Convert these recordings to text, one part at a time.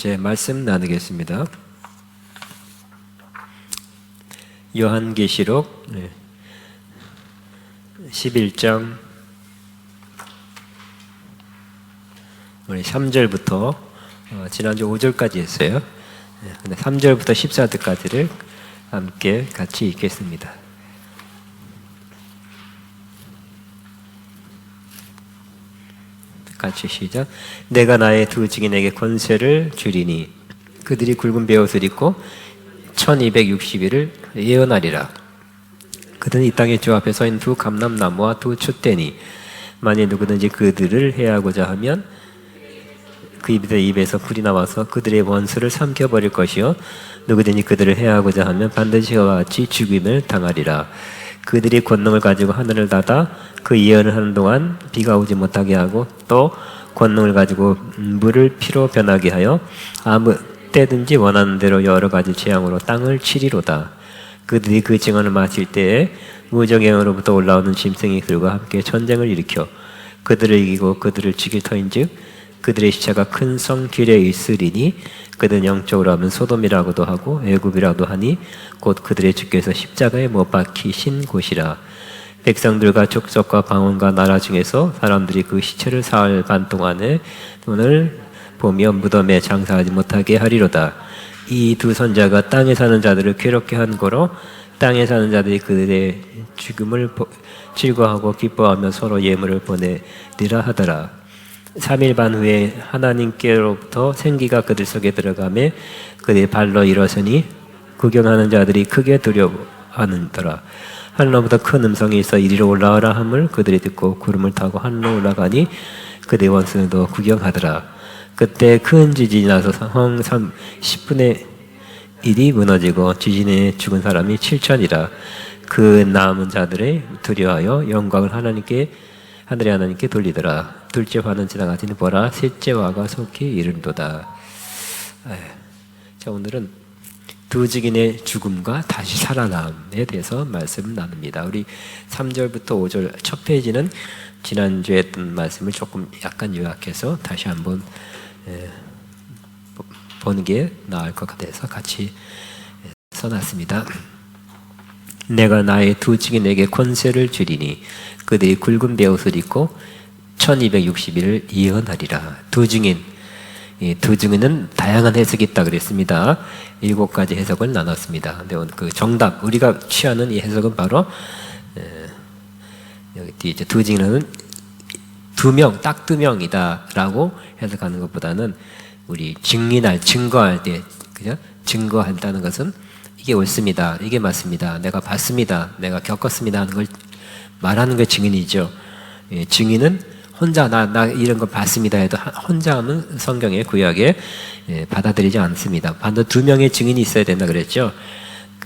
번째 말씀 나누겠습니다. 요한계시록 11장 우리 3절부터 지난주 5절까지 했어요. 근데 3절부터 14절까지를 함께 같이 읽겠습니다. 같이 시작. 내가 나의 두 증인에게 권세를 주리니 그들이 굵은 베옷을 입고 1260일을 예언하리라. 그들은 이 땅의 주 앞에 서 있는 두 감람나무와 두 촛대니 만일 누구든지 그들을 해하고자 하면 그들의 입에서 불이 나와서 그들의 원수를 삼켜버릴 것이요 누구든지 그들을 해하고자 하면 반드시 그와 같이 죽임을 당하리라. 그들이 권능을 가지고 하늘을 닫아 그 예언을 하는 동안 비가 오지 못하게 하고 또 권능을 가지고 물을 피로 변하게 하여 아무 때든지 원하는 대로 여러 가지 재앙으로 땅을 치리로다. 그들이 그 증언을 마칠 때에 무정행으로부터 올라오는 짐승이 그들과 함께 전쟁을 일으켜 그들을 이기고 그들을 죽일 터인즉 그들의 시체가 큰 성 길에 있으리니 그들은 영적으로 하면 소돔이라고도 하고 애굽이라고도 하니 곧 그들의 주께서 십자가에 못 박히신 곳이라. 백성들과 족속과 방언과 나라 중에서 사람들이 그 시체를 사흘 반 동안에 돈을 보며 무덤에 장사하지 못하게 하리로다. 이 두 선자가 땅에 사는 자들을 괴롭게 한 거로 땅에 사는 자들이 그들의 죽음을 즐거워하고 기뻐하며 서로 예물을 보내리라 하더라. 3일 반 후에 하나님께로부터 생기가 그들 속에 들어가매 그들의 발로 일어서니 구경하는 자들이 크게 두려워하는더라. 하늘로부터 큰 음성이 있어 이리로 올라오라 함을 그들이 듣고 구름을 타고 하늘로 올라가니 그들의 원수들도 구경하더라. 그때 큰 지진이 나서 성 10분의 1이 무너지고 지진에 죽은 사람이 7천이라. 그 남은 자들의 두려워하여 영광을 하나님의 하나님께 돌리더라. 둘째 화는 지나가지니 보라 셋째 화가 속히 이른도다. 자, 오늘은 두 증인의 죽음과 다시 살아남에 대해서 말씀 나눕니다. 우리 3절부터 5절 첫 페이지는 지난주에 했던 말씀을 조금 약간 요약해서 다시 한번 보는 게 나을 것 같아서 같이 써놨습니다. 내가 나의 두 증인에게 권세를 주리니 그들이 굵은 베옷을 입고 1260일을 예언하리라. 두 증인, 이 두 증인은 다양한 해석이 있다 그랬습니다. 7가지 해석을 나눴습니다. 근데 그 정답, 우리가 취하는 이 해석은 바로 여기 뒤에 두 증인은 딱 두 명이다라고 해석하는 것보다는 우리 증거할 때, 그죠? 증거한다는 것은 이게 옳습니다. 이게 맞습니다. 내가 봤습니다. 내가 겪었습니다. 하는 걸 말하는 게 증인이죠. 증인은 혼자 나 이런 거 봤습니다 해도 혼자 하면 성경의 구약에 받아들이지 않습니다. 반드시 두 명의 증인이 있어야 된다 그랬죠.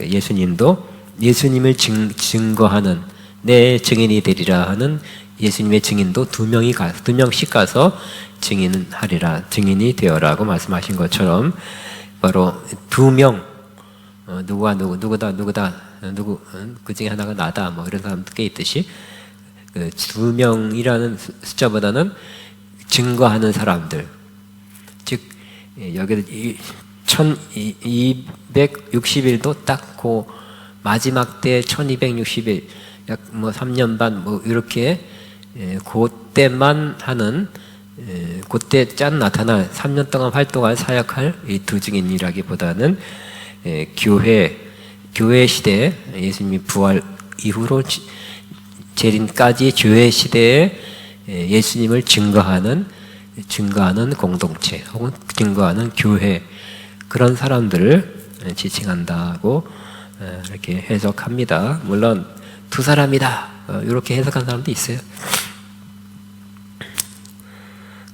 예수님도 예수님을 증거하는 내 증인이 되리라 하는 예수님의 증인도 두 명씩 가서 증인하리라, 증인이 되어라고 말씀하신 것처럼 바로 두 명, 누구다, 그 중에 하나가 나다, 뭐 이런 사람도 꽤 있듯이 그 두 명이라는 숫자보다는 증거하는 사람들, 즉 여기 1260일도 딱 그 마지막 때 1260일 약 뭐 3년 반 뭐 이렇게 그때만 하는 그때 짠 나타날 3년 동안 활동할 사역할 이 두 증인이라기보다는 교회 시대 예수님이 부활 이후로 재림까지 교회 시대에 예수님을 증거하는 공동체 혹은 증거하는 교회, 그런 사람들을 지칭한다고 이렇게 해석합니다. 물론 두 사람이다 이렇게 해석한 사람도 있어요.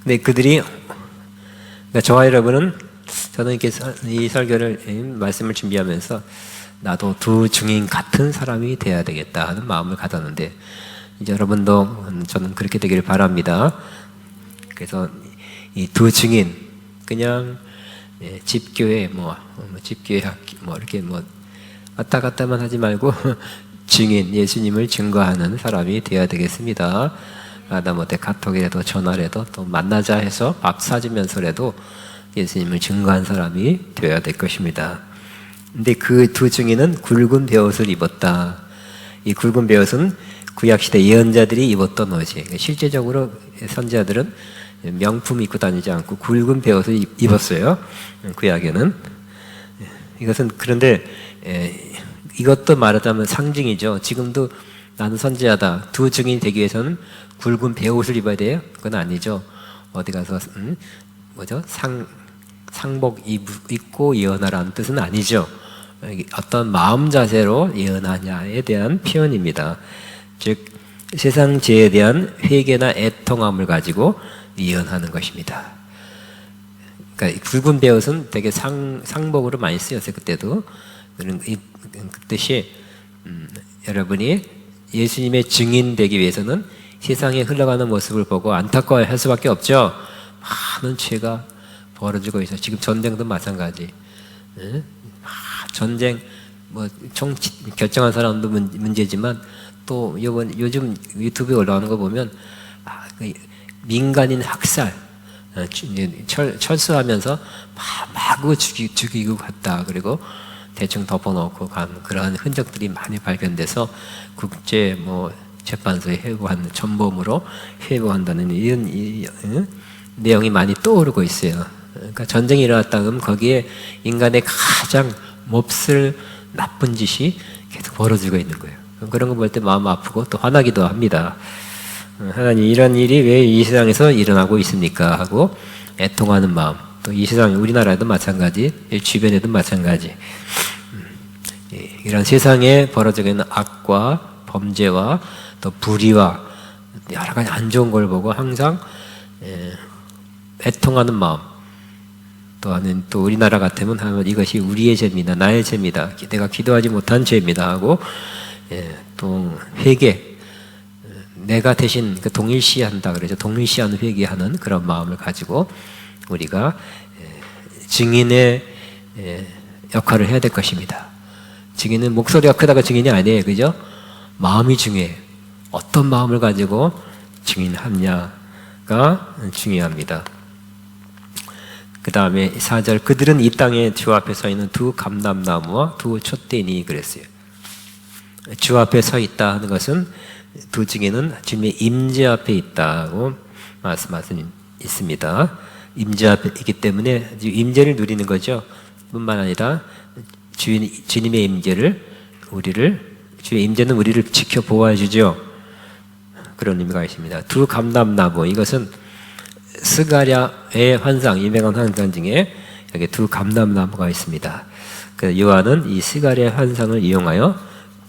근데 그들이, 그러니까 저와 여러분은, 저는 이렇게 이 설교를 말씀을 준비하면서 나도 두 증인 같은 사람이 돼야 되겠다 하는 마음을 가졌는데, 이제 여러분도 저는 그렇게 되기를 바랍니다. 그래서 이 두 증인, 그냥 집교회 집교회 이렇게 왔다 갔다만 하지 말고 증인, 예수님을 증거하는 사람이 되어야 되겠습니다. 하다못해 카톡이라도 전화라도 또 만나자 해서 밥 사주면서라도 예수님을 증거한 사람이 되어야 될 것입니다. 근데 그 두 증인은 굵은 베옷을 입었다. 이 굵은 베옷은 구약시대 예언자들이 입었던 옷이에요. 실제적으로 선지자들은 명품 입고 다니지 않고 굵은 베옷을 입었어요. 구약에는. 이것은 그런데 이것도 말하자면 상징이죠. 지금도 나는 선지자다. 두 증인이 되기 위해서는 굵은 베옷을 입어야 돼요? 그건 아니죠. 어디 가서 상복 입고 예언하라는 뜻은 아니죠. 어떤 마음 자세로 예언하냐에 대한 표현입니다. 즉 세상 죄에 대한 회개나 애통함을 가지고 예언하는 것입니다. 그러니까 굵은 베옷은 되게 상복으로 많이 쓰였어요. 그때도. 그 뜻이 여러분이 예수님의 증인 되기 위해서는 세상에 흘러가는 모습을 보고 안타까워할 수밖에 없죠. 많은 죄가 벌어지고 있어요. 지금 전쟁도 마찬가지. 전쟁 결정한 사람도 문제지만 또 요즘 유튜브에 올라오는 거 보면 민간인 학살, 철수하면서 마구 죽이고 갔다. 그리고 대충 덮어놓고 간 그러한 흔적들이 많이 발견돼서 국제 재판소에 회부한 전범으로 회부한다는 이런 내용이 많이 떠오르고 있어요. 그러니까 전쟁이 일어났다 그러면 거기에 인간의 가장 몹쓸 나쁜 짓이 계속 벌어지고 있는 거예요. 그런 거 볼 때 마음 아프고 또 화나기도 합니다. 하나님, 이런 일이 왜 이 세상에서 일어나고 있습니까? 하고 애통하는 마음. 또 이 세상, 우리나라에도 마찬가지, 주변에도 마찬가지. 이런 세상에 벌어지고 있는 악과 범죄와 또 불의와 여러 가지 안 좋은 걸 보고 항상 애통하는 마음. 또 우리나라 같으면 이것이 우리의 죄입니다. 나의 죄입니다. 내가 기도하지 못한 죄입니다. 하고 또 회개, 내가 대신 동일시한다 그러죠. 동일시하는 회개하는 그런 마음을 가지고 우리가 증인의 역할을 해야 될 것입니다. 증인은 목소리가 크다가 증인이 아니에요. 그죠? 마음이 중요해요. 어떤 마음을 가지고 증인하냐가 중요합니다. 그 다음에 4절, 그들은 이 땅에 주 앞에 서 있는 두 감람나무와 두 촛대니 그랬어요. 주 앞에 서 있다 하는 것은 두 증인은 주님의 임재 앞에 있다고 말씀하신 있습니다. 임재 앞에 있기 때문에 임재를 누리는 거죠. 뿐만 아니라 주님의 임재를 주의 임재는 우리를 지켜 보호해 주죠. 그런 의미가 있습니다. 두 감람나무, 이것은 스가랴의 환상, 유명한 환상 중에 여기 두 감람나무가 있습니다. 요한은 이 스가랴의 환상을 이용하여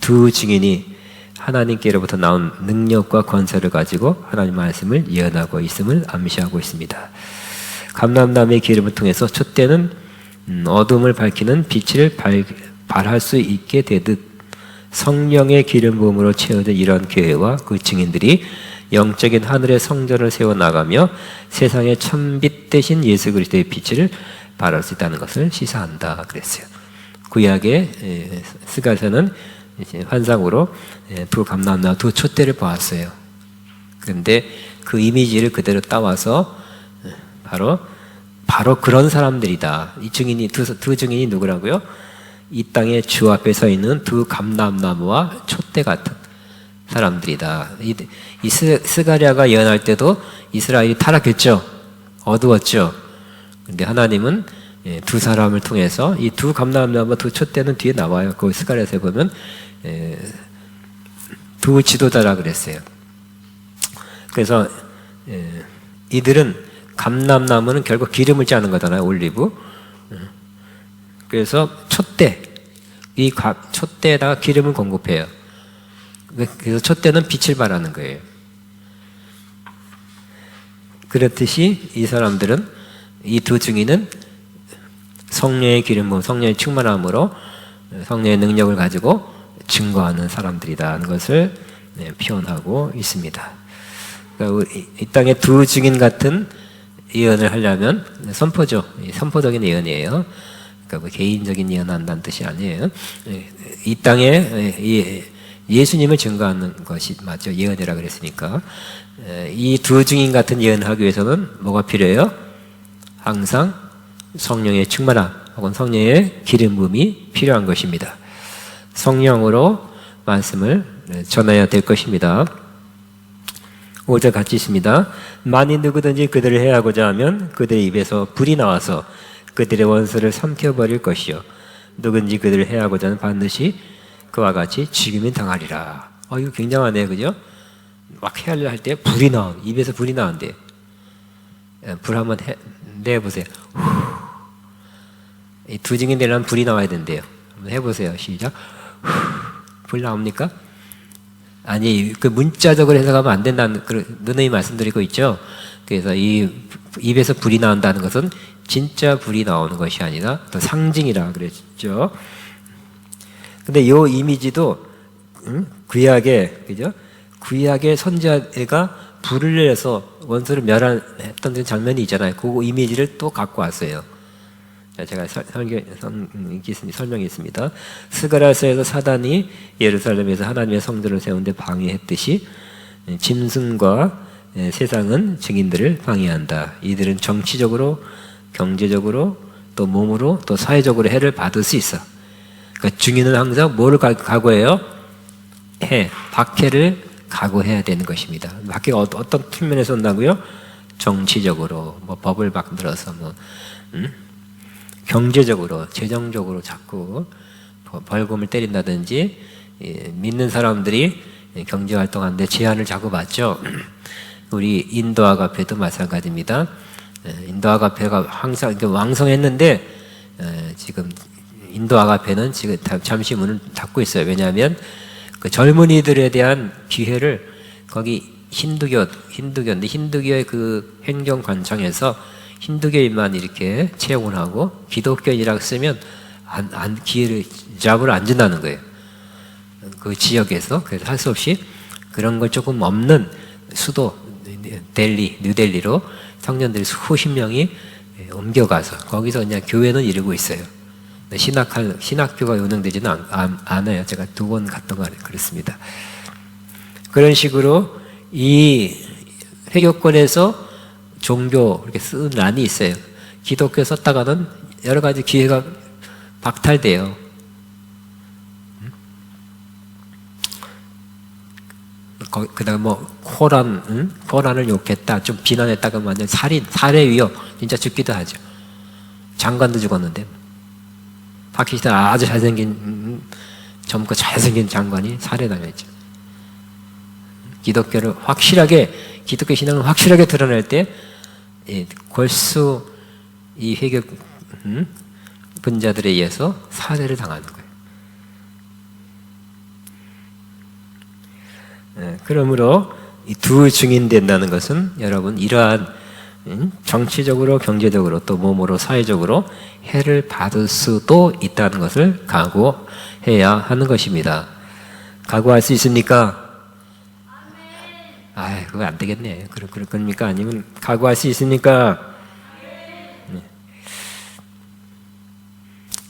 두 증인이 하나님께로부터 나온 능력과 권세를 가지고 하나님 말씀을 예언하고 있음을 암시하고 있습니다. 감람나무의 기름을 통해서 촛대는 어둠을 밝히는 빛을 발할 수 있게 되듯 성령의 기름 부음으로 채워진 이런 교회와 그 증인들이 영적인 하늘의 성전을 세워나가며 세상의 천빛 대신 예수 그리스도의 빛을 발할 수 있다는 것을 시사한다 그랬어요. 구약의 스가랴는 환상으로 두 감람나무 두 촛대를 보았어요. 그런데 그 이미지를 그대로 따와서 바로 그런 사람들이다. 이 증인이 두 증인이 누구라고요? 이 땅에 주 앞에 서 있는 두 감람나무와 촛대 같은 사람들이다. 이 스가랴가 예언할 때도 이스라엘이 타락했죠. 어두웠죠. 그런데 하나님은 두 사람을 통해서 이 두 감람나무와 두 촛대는 뒤에 나와요. 그 스가랴에서 보면 두 지도자라 그랬어요. 그래서 이들은 감람나무는 결국 기름을 짜는 거잖아요. 올리브. 그래서 이 촛대에다가 기름을 공급해요. 그래서 촛대는 빛을 발하는 거예요. 그렇듯이 이 사람들은, 이 두 증인은 성령의 기름 부음, 성령의 충만함으로 성령의 능력을 가지고 증거하는 사람들이다 하는 것을 표현하고 있습니다. 그러니까 이 땅에 두 증인 같은 예언을 하려면 선포죠. 선포적인 예언이에요. 그러니까 개인적인 예언한다는 뜻이 아니에요. 이 땅에 예수님을 증거하는 것이 맞죠. 예언이라 그랬으니까. 이 두 증인 같은 예언을 하기 위해서는 뭐가 필요해요? 항상 성령의 충만함 혹은 성령의 기름 부음이 필요한 것입니다. 성령으로 말씀을 전해야 될 것입니다. 5절 같이 있습니다. 만일 누구든지 그들을 해하고자 하면 그들의 입에서 불이 나와서 그들의 원수를 삼켜버릴 것이요 누구든지 그들을 해하고자 하면 반드시 그와 같이 죽임을 당하리라. 이거 굉장하네요, 그죠? 막 해하려 할 때 불이 입에서 불이 나온대. 불 한번 내보세요. 이 두 증인 되려면 불이 나와야 된대요. 한번 해보세요. 시작. 불 나옵니까? 아니, 그 문자적으로 해석하면 안 된다는 그런 누누이 말씀드리고 있죠. 그래서 이 입에서 불이 나온다는 것은 진짜 불이 나오는 것이 아니라 또 상징이라 그랬죠. 근데 이 이미지도 구약의 그죠? 구약의 선지자가 불을 내서 원수를 멸했던 장면이 있잖아요. 그 이미지를 또 갖고 왔어요. 자, 제가 설명했습니다. 스가랴서에서 사단이 예루살렘에서 하나님의 성전을 세우는데 방해했듯이 짐승과 세상은 증인들을 방해한다. 이들은 정치적으로, 경제적으로, 또 몸으로, 또 사회적으로 해를 받을 수 있어. 그러니까 증인은 항상 뭐를 각오해요? 박해를 각오해야 되는 것입니다. 박해가 어떤 측면에서 온다고요? 정치적으로, 뭐 법을 만들어서 경제적으로, 재정적으로 자꾸 벌금을 때린다든지, 믿는 사람들이 경제활동하는데 제한을 자꾸 받죠. 우리 인도 아가페도 마찬가지입니다. 인도 아가페가 항상 왕성했는데, 지금 인도 아가페는 지금 잠시 문을 닫고 있어요. 왜냐하면 그 젊은이들에 대한 기회를 거기 힌두교인데 힌두교의 그 행정관청에서 힌두교인만 이렇게 채용을 하고 기독교인이라고 쓰면 기회를 잡으러 안 준다는 거예요. 그 지역에서. 그래서 할 수 없이 그런 걸 조금 없는 수도 뉴델리로 청년들이 수십 명이 옮겨가서 거기서 그냥 교회는 이루고 있어요. 신학교가 운영되지는 않아요. 제가 2번 갔던 거 그랬습니다. 그런 식으로 이 회교권에서 종교 이렇게 쓴 란이 있어요. 기독교 썼다가는 여러 가지 기회가 박탈돼요. 그다음 코란을 욕했다, 좀 비난했다가 완전 살해 위협, 진짜 죽기도 하죠. 장관도 죽었는데 파키스탄 아주 잘생긴 젊고 잘생긴 장관이 살해당했죠. 기독교 신앙을 확실하게 드러낼 때 골수 이 회교 분자들에 의해서 살해를 당하는 거예요. 그러므로 이 두 증인 된다는 것은 여러분 이러한 정치적으로, 경제적으로, 또 몸으로, 사회적으로 해를 받을 수도 있다는 것을 각오해야 하는 것입니다. 각오할 수 있습니까? 그거 안 되겠네. 그럽니까? 아니면 각오할 수 있습니까? 네.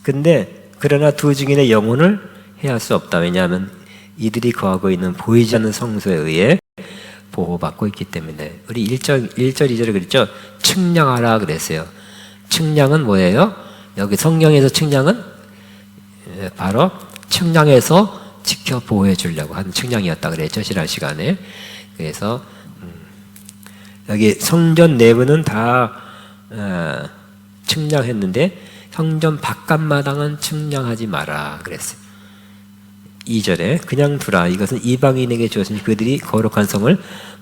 근데 그러나 두 증인의 영혼을 해할 수 없다. 왜냐하면 이들이 거하고 있는 보이지 않는 성소에 의해 보호받고 있기 때문에. 우리 1절 2절에 그랬죠? 측량하라 그랬어요. 측량은 뭐예요? 여기 성경에서 측량은 바로 측량해서 지켜 보호해 주려고 하는 측량이었다 그랬죠, 지난 시간에. 그래서 여기 성전 내부는 다 측량했는데 성전 바깥마당은 측량하지 마라 그랬어요. 2절에 그냥 두라. 이것은 이방인에게 주었으니 그들이 거룩한 성을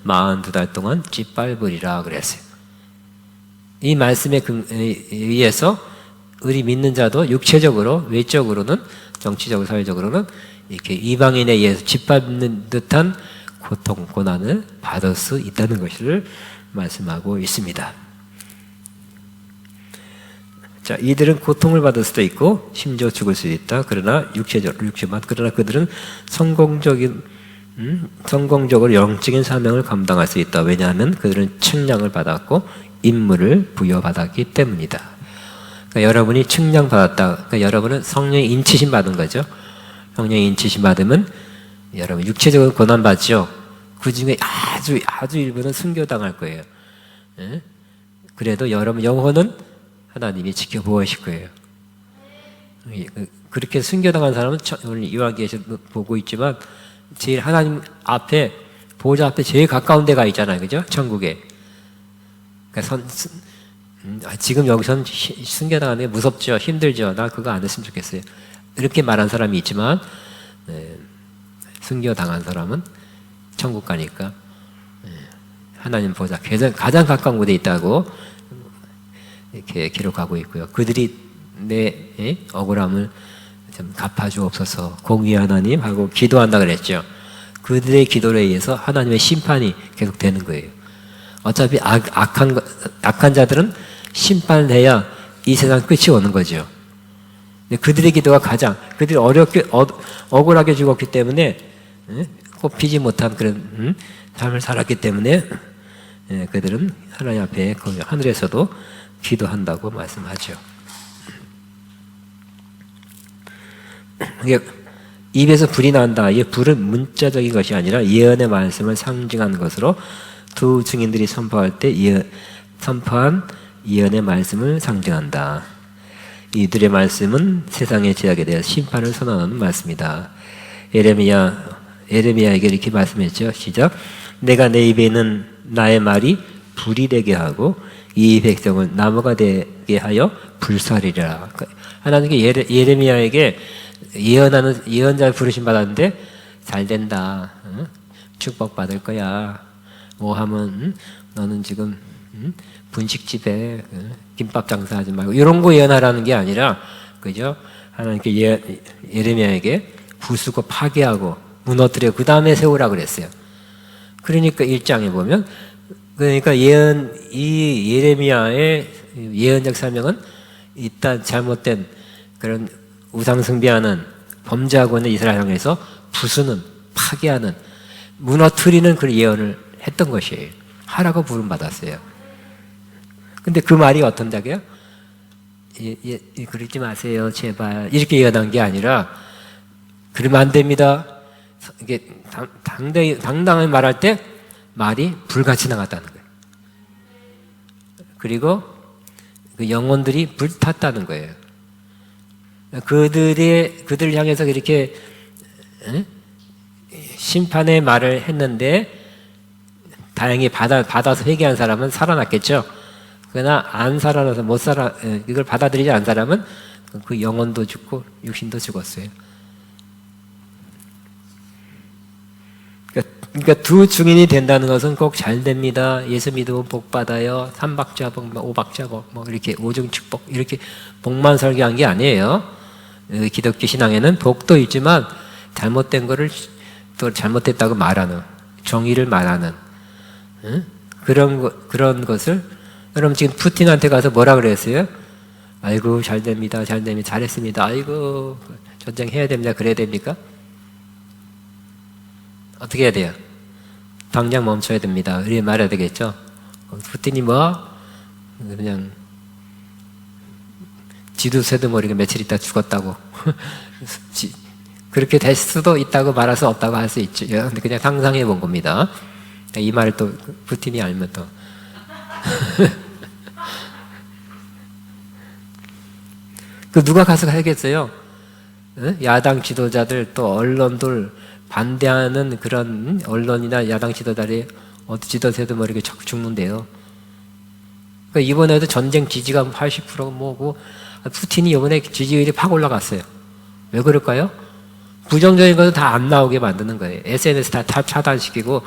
42달 동안 짓밟으리라 그랬어요. 이 말씀에 의해서 우리 믿는 자도 육체적으로, 외적으로는, 정치적으로, 사회적으로는 이렇게 이방인에 의해서 짓밟는 듯한 고통, 고난을 받을 수 있다는 것을 말씀하고 있습니다. 자, 이들은 고통을 받을 수도 있고 심지어 죽을 수도 있다. 그러나 그러나 그들은 성공적으로 영적인 사명을 감당할 수 있다. 왜냐하면 그들은 측량을 받았고 임무를 부여받았기 때문이다. 그러니까 여러분이 측량 받았다. 그러니까 여러분은 성령의 인치심 받은 거죠. 성령의 인치심 받으면 여러분 육체적으로 고난 받죠. 그 중에 아주 일부는 순교당할 거예요. 그래도 여러분 영혼은 하나님이 지켜보실 거예요. 그렇게 순교당한 사람은 오늘 요한계시록 보고 있지만 제일 하나님 앞에 보좌 앞에 제일 가까운 데가 있잖아요, 그죠? 천국에. 그러니까 지금 여기서는 순교당하는 게 무섭죠, 힘들죠. 나 그거 안 했으면 좋겠어요. 이렇게 말한 사람이 있지만 순교당한 사람은 천국 가니까 하나님 보좌 가장 가까운 곳에 있다고 이렇게 기록하고 있고요. 그들이 내 억울함을 좀 갚아주옵소서 공의 하나님 하고 기도한다 그랬죠. 그들의 기도에 의해서 하나님의 심판이 계속 되는 거예요. 어차피 악한 자들은 심판해야 이 세상 끝이 오는 거죠. 그들의 기도가 그들이 억울하게 죽었기 때문에 꼽히지 못한 그런 삶을 살았기 때문에 그들은 하나님 앞에 하늘에서도 기도한다고 말씀하죠. 입에서 불이 난다. 이 불은 문자적인 것이 아니라 예언의 말씀을 상징하는 것으로 두 증인들이 선포할 때 선포한 예언의 말씀을 상징한다. 이들의 말씀은 세상의 죄악에 대해 심판을 선언하는 말씀이다. 예레미야에게 이렇게 말씀했죠. 시작. 내가 내 입에 있는 나의 말이 불이 되게 하고 이 백성을 나무가 되게 하여 불사리라. 하나님께 예레미야에게 예언자를 부르심 받았는데 잘 된다. 축복 받을 거야. 뭐 하면 너는 지금 분식집에 김밥 장사하지 말고 이런 거 예언하라는 게 아니라 그죠? 하나님께 예레미야에게 부수고 파괴하고 무너뜨려 그 다음에 세우라 그랬어요. 그러니까 1장에 보면 그러니까 이 예레미야의 예언적 사명은 일단 잘못된 그런 우상 숭배하는 범죄하고 있는 이스라엘 향해서 부수는 파괴하는 무너뜨리는 그런 예언을 했던 것이에요. 하라고 부름 받았어요. 근데 그 말이 어떤다고요? 그러지 마세요, 제발. 이렇게 예언한 게 아니라 그러면 안 됩니다. 이게 당당히 말할 때 말이 불같이 나갔다는 거예요. 그리고 그 영혼들이 불탔다는 거예요. 그들을 향해서 이렇게 심판의 말을 했는데 다행히 받아서 회개한 사람은 살아났겠죠. 그러나 안 살아나서 이걸 받아들이지 않은 사람은 그 영혼도 죽고 육신도 죽었어요. 그러니까 두 증인이 된다는 것은 꼭 잘 됩니다. 예수 믿으면 복 받아요. 3박자 복, 5박자 복, 뭐 이렇게 5중 축복 이렇게 복만 설교한 게 아니에요. 기독교 신앙에는 복도 있지만 잘못된 거를 또 잘못됐다고 말하는 정의를 말하는 그런 것을 여러분 지금 푸틴한테 가서 뭐라 그랬어요? 아이고 잘 됩니다. 잘했습니다. 아이고 전쟁해야 됩니다. 그래야 됩니까? 어떻게 해야 돼요? 당장 멈춰야 됩니다. 이렇게 말해야 되겠죠? 푸틴이 그냥 지도 새도 모르게 며칠 있다 죽었다고 그렇게 될 수도 있다고 말할 수 없다고 할 수 있죠. 근데 그냥 상상해 본 겁니다. 이 말을 또 푸틴이 알면 또 누가 가서 하겠어요? 야당 지도자들 또 언론들 반대하는 그런 언론이나 야당 지도자들이 지도자도 모르게 죽는데요. 그러니까 이번에도 전쟁 지지가 80% 뭐고 푸틴이 이번에 지지율이 확 올라갔어요. 왜 그럴까요? 부정적인 것은 다 안 나오게 만드는 거예요. SNS 다 차단시키고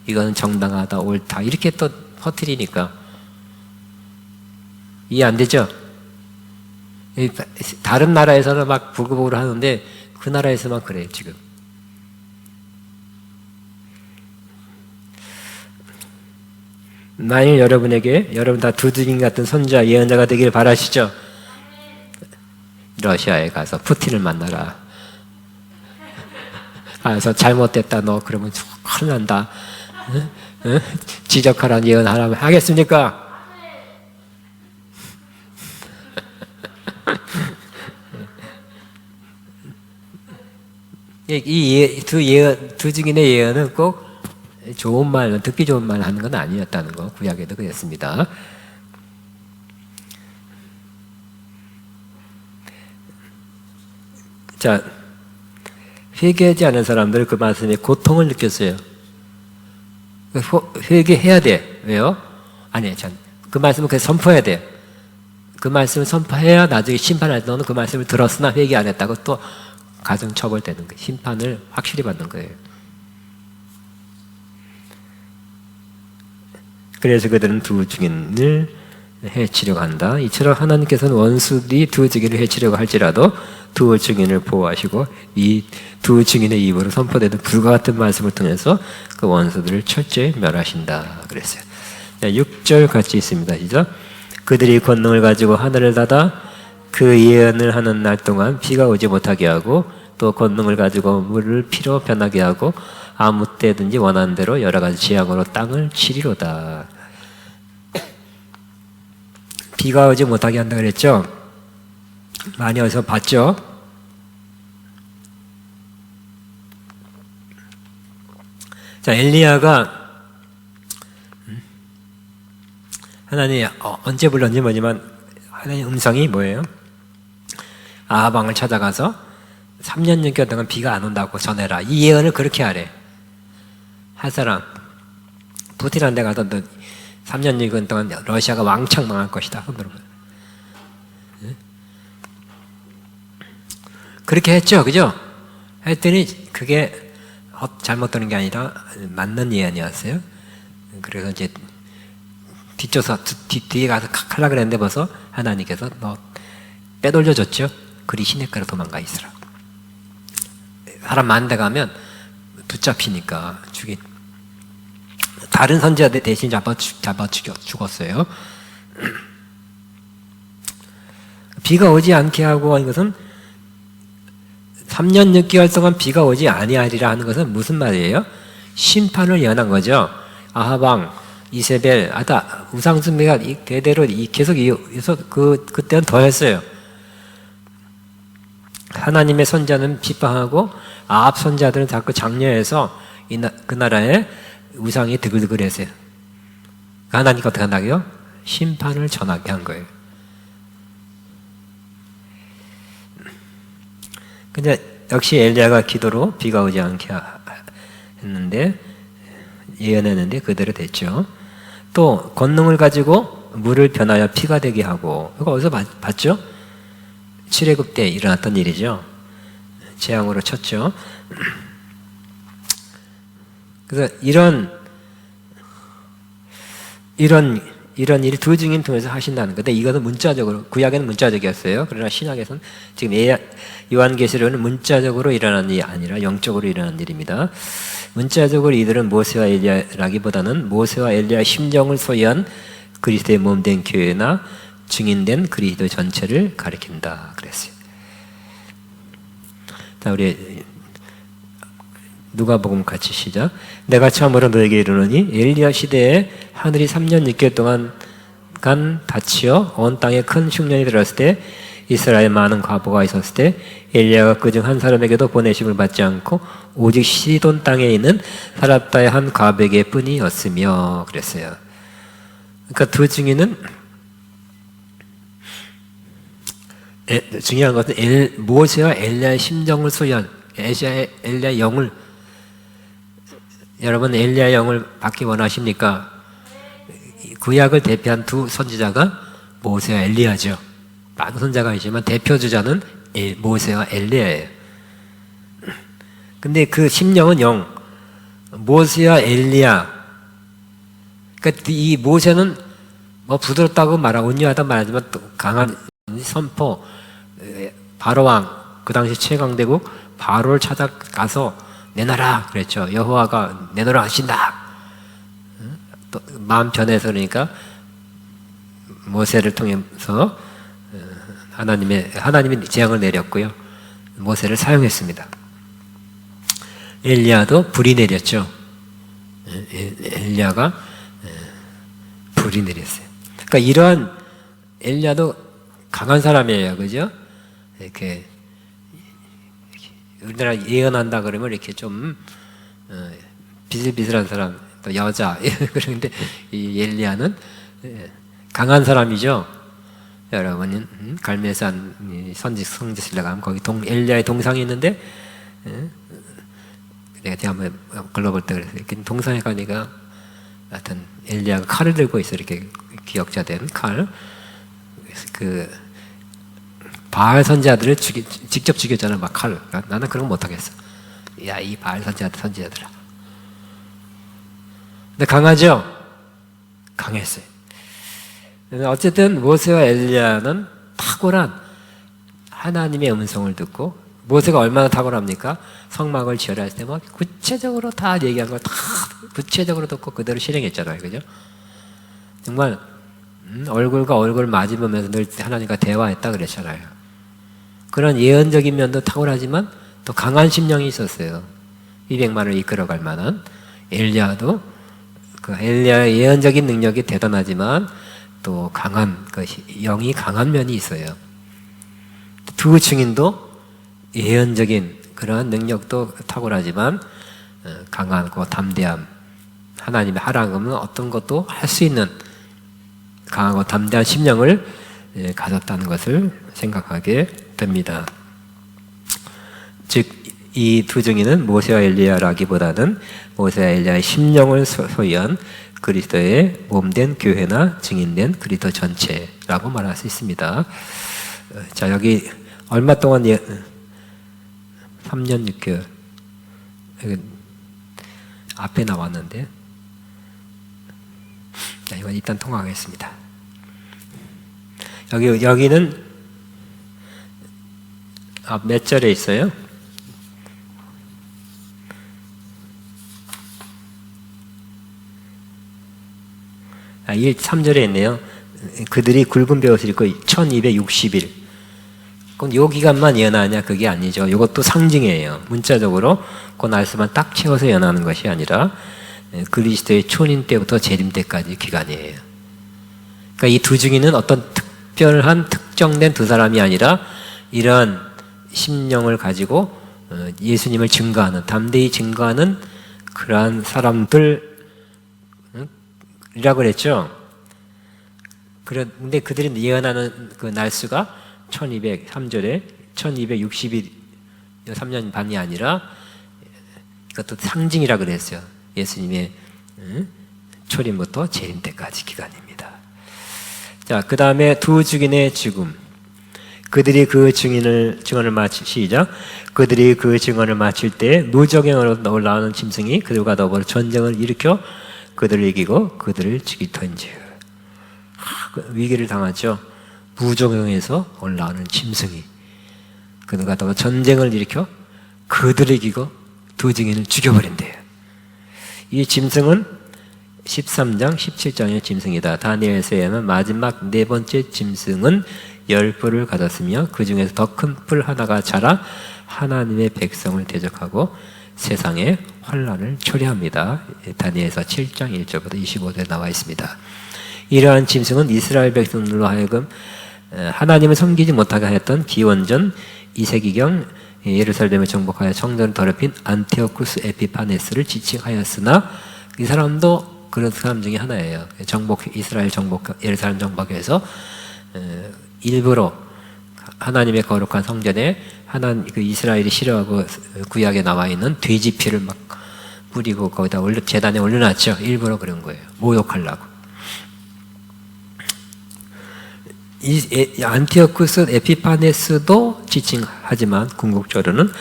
이거는 정당하다, 옳다 이렇게 또 퍼뜨리니까 이해 안 되죠? 다른 나라에서는 막 부글부글 하는데 그 나라에서만 그래요 지금. 만일 여러분 다 두드림 같은 선지자 예언자가 되길 바라시죠? 러시아에 가서 푸틴을 만나라. 가서 잘못됐다 너 그러면 큰일 난다. 지적하라는 예언 하라면 하겠습니까? 두 증인의 예언은 꼭 좋은 말, 듣기 좋은 말 하는 건 아니었다는 거 구약에도 그랬습니다. 자, 회개하지 않은 사람들 그 말씀에 고통을 느꼈어요. 회개해야 돼. 왜요? 아니, 그 말씀을 그냥 선포해야 돼. 그 말씀을 선포해야 나중에 심판할 때 너는 그 말씀을 들었으나 회개 안 했다고 또 가정 처벌되는 거예요. 심판을 확실히 받는 거예요. 그래서 그들은 두 증인을 해치려고 한다. 이처럼 하나님께서는 원수들이 두 증인을 해치려고 할지라도 두 증인을 보호하시고 이 두 증인의 입으로 선포되는 불과 같은 말씀을 통해서 그 원수들을 철저히 멸하신다 그랬어요. 6절 같이 있습니다. 시작. 그들이 권능을 가지고 하늘을 닫아 그 예언을 하는 날 동안 비가 오지 못하게 하고 또 권능을 가지고 물을 피로 변하게 하고 아무 때든지 원하는 대로 여러 가지 재앙으로 땅을 치리로다. 비가 오지 못하게 한다 그랬죠? 많이 어디서 봤죠? 자, 엘리야가 하나님 언제 불렀는지 뭐지만 하나님 음성이 뭐예요? 아합 왕을 찾아가서 3년 6개월 동안 비가 안 온다고 전해라. 이 예언을 그렇게 하래. 할 사람 푸틴한테 가서 너 3년 6개월 동안 러시아가 왕창 망할 것이다. 그렇게 했죠, 그죠? 했더니 그게 잘못 되는 게 아니라 맞는 예언이었어요. 그래서 이제 뒤에 가서 하려고 그랬는데 벌써 하나님께서 너 빼돌려줬죠. 그리 시냇가로 도망가 있으라. 사람 많은 데 가면 붙잡히니까 다른 선지자들 대신 잡아 죽었어요. 비가 오지 않게 하고 이것은 3년 6개월 동안 비가 오지 아니하리라 하는 것은 무슨 말이에요? 심판을 예언한 거죠. 아합 왕, 이세벨, 우상 숭배가 대대로 계속 이어서 그때는 더 했어요. 하나님의 선자는 비방하고 아합 선자들은 자꾸 장려해서 그 나라에 우상이 드글드글했어요. 하나님이 어떻게 한다고요? 심판을 전하게 한 거예요. 근데 역시 엘리야가 기도로 비가 오지 않게 했는데 예언했는데 그대로 됐죠. 또 권능을 가지고 물을 변하여 피가 되게 하고 이거 어디서 봤죠? 출애굽 때 일어났던 일이죠. 재앙으로 쳤죠. 그래서 이런 일이 두 증인 통해서 하신다는 건데 이것은 문자적으로 구약에는 문자적이었어요. 그러나 신약에서는 지금 요한계시록은 문자적으로 일어난 일이 아니라 영적으로 일어난 일입니다. 문자적으로 이들은 모세와 엘리야라기보다는 모세와 엘리야의 심정을 소유한 그리스도의 몸된 교회나 증인된 그리스도 전체를 가리킨다 그랬어요. 자, 우리 누가복음 같이 시작. 내가 참으로 너에게 이르노니 엘리야 시대에 하늘이 3년 6개월 동안 닫히어 온 땅에 큰 흉년이 들었을 때 이스라엘 많은 과부가 있었을 때 엘리야가 그중 한 사람에게도 보내심을 받지 않고 오직 시돈 땅에 있는 사랍다의 한 과부에게 뿐이었으며 그랬어요. 그러니까 두 증인은 중요한 것은 모세와 엘리야의 심정을 소유한 엘리야의 영을 여러분 엘리야의 영을 받기 원하십니까? 구약을 대표한 두 선지자가 모세와 엘리야죠. 많은 선지자가 있지만 대표주자는 모세와 엘리야예요. 근데 그 심령은 영, 모세와 엘리야. 그러니까 이 모세는 뭐 부드럽다고 말하고 온유하다고 말하지만 또 강한 선포, 바로왕, 그 당시 최강대국 바로를 찾아가서 내놔라 그랬죠. 여호와가 내놓으라 하신다. 또 마음 변해서 그러니까 모세를 통해서 하나님이 재앙을 내렸고요. 모세를 사용했습니다. 엘리야도 불이 내렸죠. 엘리야가 불이 내렸어요. 그러니까 이러한 엘리야도 강한 사람이에요, 그죠? 이렇게 우리나라 예언한다 그러면 이렇게 좀 비슬비슬한 사람, 또 여자 그런데 이 엘리야는 강한 사람이죠. 여러분 갈멜산 성지순례 가면 거기 엘리야의 동상이 있는데, 내가 한번 걸러볼 때 그랬어요. 동상에 가니까 하여튼 엘리야가 칼을 들고 있어. 이렇게 기억자된 칼. 그 바알 선지자들을 직접 죽였잖아, 막 칼. 나는 그런 거 못하겠어. 야, 이 바알 선지자들아. 근데 강하죠? 강했어요. 어쨌든 모세와 엘리야는 탁월한 하나님의 음성을 듣고, 모세가 얼마나 탁월합니까? 성막을 지어라 했을 때 막 구체적으로 다 얘기한 걸 다 구체적으로 듣고 그대로 실행했잖아요. 그죠? 정말 얼굴과 얼굴 마주보면서 늘 하나님과 대화했다 그랬잖아요. 그런 예언적인 면도 탁월하지만 또 강한 심령이 있었어요. 200만을 이끌어갈 만한. 엘리야도 그 엘리야의 예언적인 능력이 대단하지만 또 강한, 그 영이 강한 면이 있어요. 두 증인도 예언적인 그러한 능력도 탁월하지만 강하고 담대함, 하나님의 하라는 어떤 것도 할 수 있는 강하고 담대한 심령을 가졌다는 것을 생각하게 됩니다. 즉, 이 두 증인은 모세와 엘리야라기보다는 모세와 엘리야의 심령을 소유한 그리스도의 몸된 교회나 증인된 그리스도 전체라고 말할 수 있습니다. 자, 여기 얼마 동안 3년 6개월 여기 앞에 나왔는데, 자, 이건 일단 통과하겠습니다. 여기는 몇 절에 있어요? 아, 3절에 있네요. 그들이 굵은 베옷을 입고 1260일. 그럼 요 기간만 예언하냐? 그게 아니죠. 이것도 상징이에요. 문자적으로 그 날수만 딱 채워서 예언하는 것이 아니라 그리스도의 초림 때부터 재림 때까지 기간이에요. 그러니까 이 두 증인은 어떤 특별한 특정된 두 사람이 아니라 이러한 심령을 가지고 예수님을 증거하는, 담대히 증거하는 그러한 사람들이라고 그랬죠. 그런데 그들이 예언하는 그 날수가 1203절에 1260일, 3년 반이 아니라 이것도 상징이라 그랬어요. 예수님의 초림부터 재림 때까지 기간입니다. 자, 그 다음에 두 증인의 죽음. 그들이 그 증언을 마칠, 시작. 그들이 그 증언을 마칠 때 무적행으로 올라오는 짐승이 그들과 더불어 전쟁을 일으켜 그들을 이기고 그들을 죽이던지. 위기를 당하죠. 무적행에서 올라오는 짐승이 그들과 더불어 전쟁을 일으켜 그들을 이기고 두 증인을 죽여버린대요. 이 짐승은 13장 17장의 짐승이다. 다니엘서에는 마지막 네 번째 짐승은 10뿔을 가졌으며 그 중에서 더 큰 뿔 하나가 자라 하나님의 백성을 대적하고 세상에 환난을 초래합니다. 다니엘서 7장 1절부터 25절에 나와 있습니다. 이러한 짐승은 이스라엘 백성들로 하여금 하나님을 섬기지 못하게 하였던 기원전 2세기경 예루살렘을 정복하여 성전을 더럽힌 안티오쿠스 에피파네스를 지칭하였으나 이 사람도 그런 사람 중에 하나예요. 이스라엘 정복, 예루살렘 정복해서 일부러 하나님의 거룩한 성전에 그 이스라엘이 싫어하고 구약에 나와 있는 돼지 피를 막 뿌리고 거기다 제단에 올려놨죠. 일부러 그런 거예요. 모욕하려고. 이 안티오쿠스 에피파네스도 지칭하지만 궁극적으로는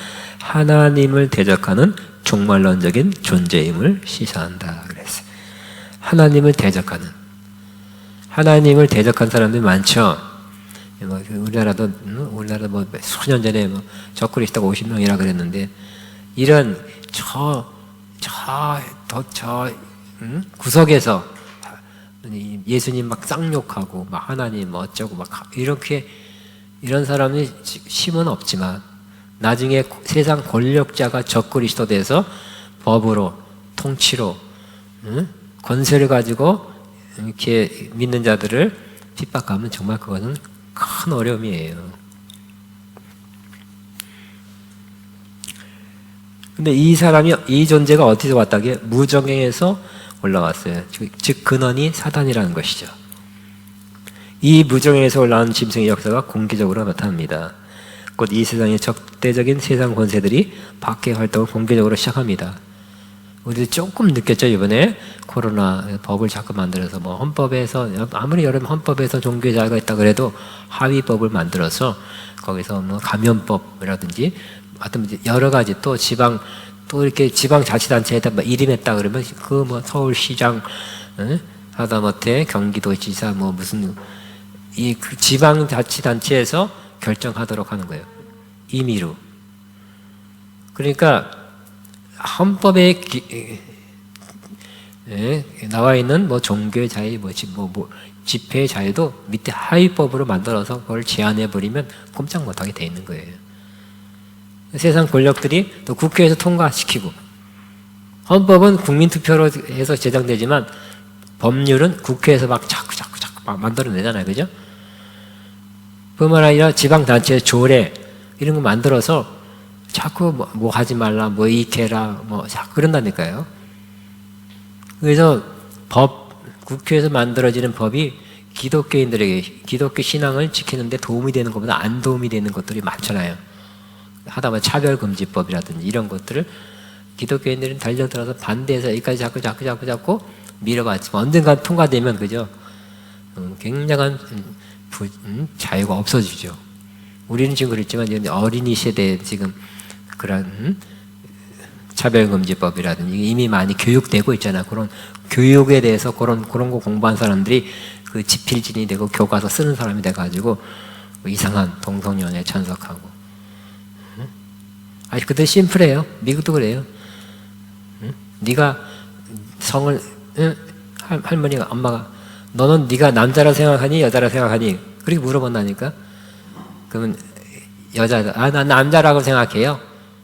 하나님을 대적하는 종말론적인 존재임을 시사한다 그랬어요. 하나님을 대적한 사람들이 많죠. 우리나라도 뭐 수년 전에 적그리스도가 50명이라 그랬는데, 이런 구석에서 예수님 막 쌍욕하고 막 하나님 뭐 어쩌고 막 이렇게 이런 사람이 힘은 없지만 나중에 세상 권력자가 적그리스도 돼서 법으로 통치로 권세를 가지고 이렇게 믿는 자들을 핍박하면 정말 그것은 큰 어려움이에요. 근데 이 존재가 어디서 왔다게? 무정행에서 올라왔어요. 즉 근원이 사단이라는 것이죠. 이 무정에서 올라온 짐승의 역사가 공개적으로 나타납니다. 곧 이 세상의 적대적인 세상 권세들이 박해의 활동을 공개적으로 시작합니다. 우리도 조금 느꼈죠. 이번에 코로나 법을 자꾸 만들어서 뭐 헌법에서 아무리 여러분 헌법에서 종교의 자유가 있다 그래도 하위법을 만들어서 거기서 뭐 감염법이라든지 하여튼 여러 가지 또 지방 또 이렇게 지방자치단체에다 뭐 일임했다 그러면 그 뭐 서울시장 하다못해 경기도지사 뭐 무슨 이 그 지방자치단체에서 결정하도록 하는 거예요. 임의로. 그러니까 헌법에 나와 있는 뭐 종교의 자유, 뭐 집회의 자유도 밑에 하위법으로 만들어서 그걸 제한해 버리면 꼼짝 못하게 돼 있는 거예요. 세상 권력들이 또 국회에서 통과시키고 헌법은 국민투표로 해서 제정되지만 법률은 국회에서 막 자꾸 막 만들어내잖아요, 그죠? 뿐만 아니라 지방단체 조례 이런 거 만들어서 자꾸 뭐 하지 말라, 뭐 이케라, 뭐 자꾸 그런다니까요. 그래서 국회에서 만들어지는 법이 기독교인들에게 기독교 신앙을 지키는데 도움이 되는 것보다 안 도움이 되는 것들이 많잖아요. 하다못해 차별금지법이라든지 이런 것들을 기독교인들은 달려들어서 반대해서 여기까지 자꾸 밀어봤지만 언젠가 통과되면 그죠? 굉장한 자유가 없어지죠. 우리는 지금 그랬지만 어린이 세대에 지금 그런 차별금지법이라든지 이미 많이 교육되고 있잖아요. 그런 교육에 대해서 그런 거 공부한 사람들이 그 지필진이 되고 교과서 쓰는 사람이 돼가지고 이상한 동성연애에 찬석하고. 아니 그들 심플해요. 미국도 그래요. 네가 성을 할머니가 엄마가 너는 네가 남자라 생각하니 여자라 생각하니 그렇게 물어본다니까. 그러면 여자다. 난 남자라고 생각해요.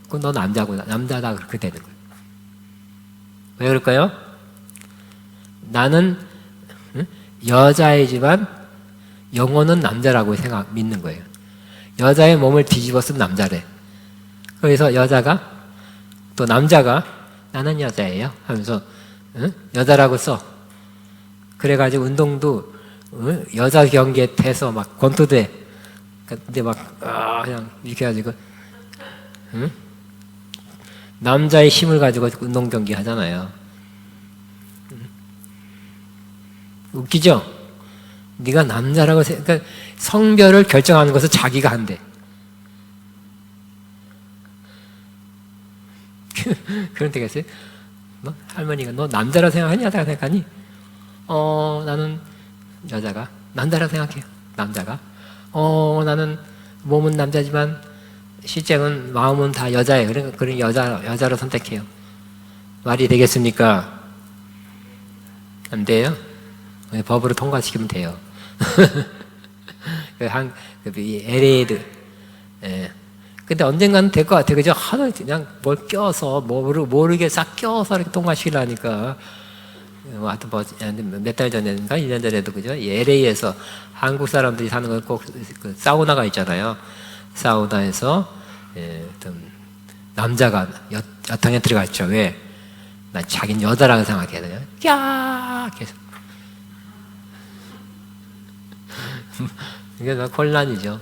그럼 너 남자고 남자다 그렇게 되는 거예요. 왜 그럴까요? 나는 여자이지만 영혼은 남자라고 믿는 거예요. 여자의 몸을 뒤집어 쓴 남자래. 그래서 여자가 또 남자가 나는 여자예요 하면서 여자라고 써. 그래가지고 운동도 여자 경기에 태서 막 권투대. 근데 막 그냥 이렇게 해가지고 남자의 힘을 가지고 운동 경기 하잖아요. 웃기죠? 네가 남자라고 그러니까 성별을 결정하는 것을 자기가 한대. 그런 데가 있어요. 할머니가 너 남자라 생각하니 여자라 생각하니? 나는 여자가 남자라 생각해요. 남자가 나는 몸은 남자지만 실제는 마음은 다 여자예요. 그러니까 그런 여자로 선택해요. 말이 되겠습니까? 안 돼요? 법으로 통과시키면 돼요. LA도 근데 언젠가는 될 것 같아요. 그죠? 하도 그냥 뭘 껴서 모르게 싹 껴서 이렇게 통과시키려니까. 하여튼 몇 달 전인가 1년 전에도 그죠? LA에서 한국 사람들이 사는 건 꼭 그 사우나가 있잖아요. 사우나에서 남자가 여탕에 들어갔죠. 왜? 난 자기는 여자라고 생각해야 돼요. 야 계속. 이게 곤란이죠.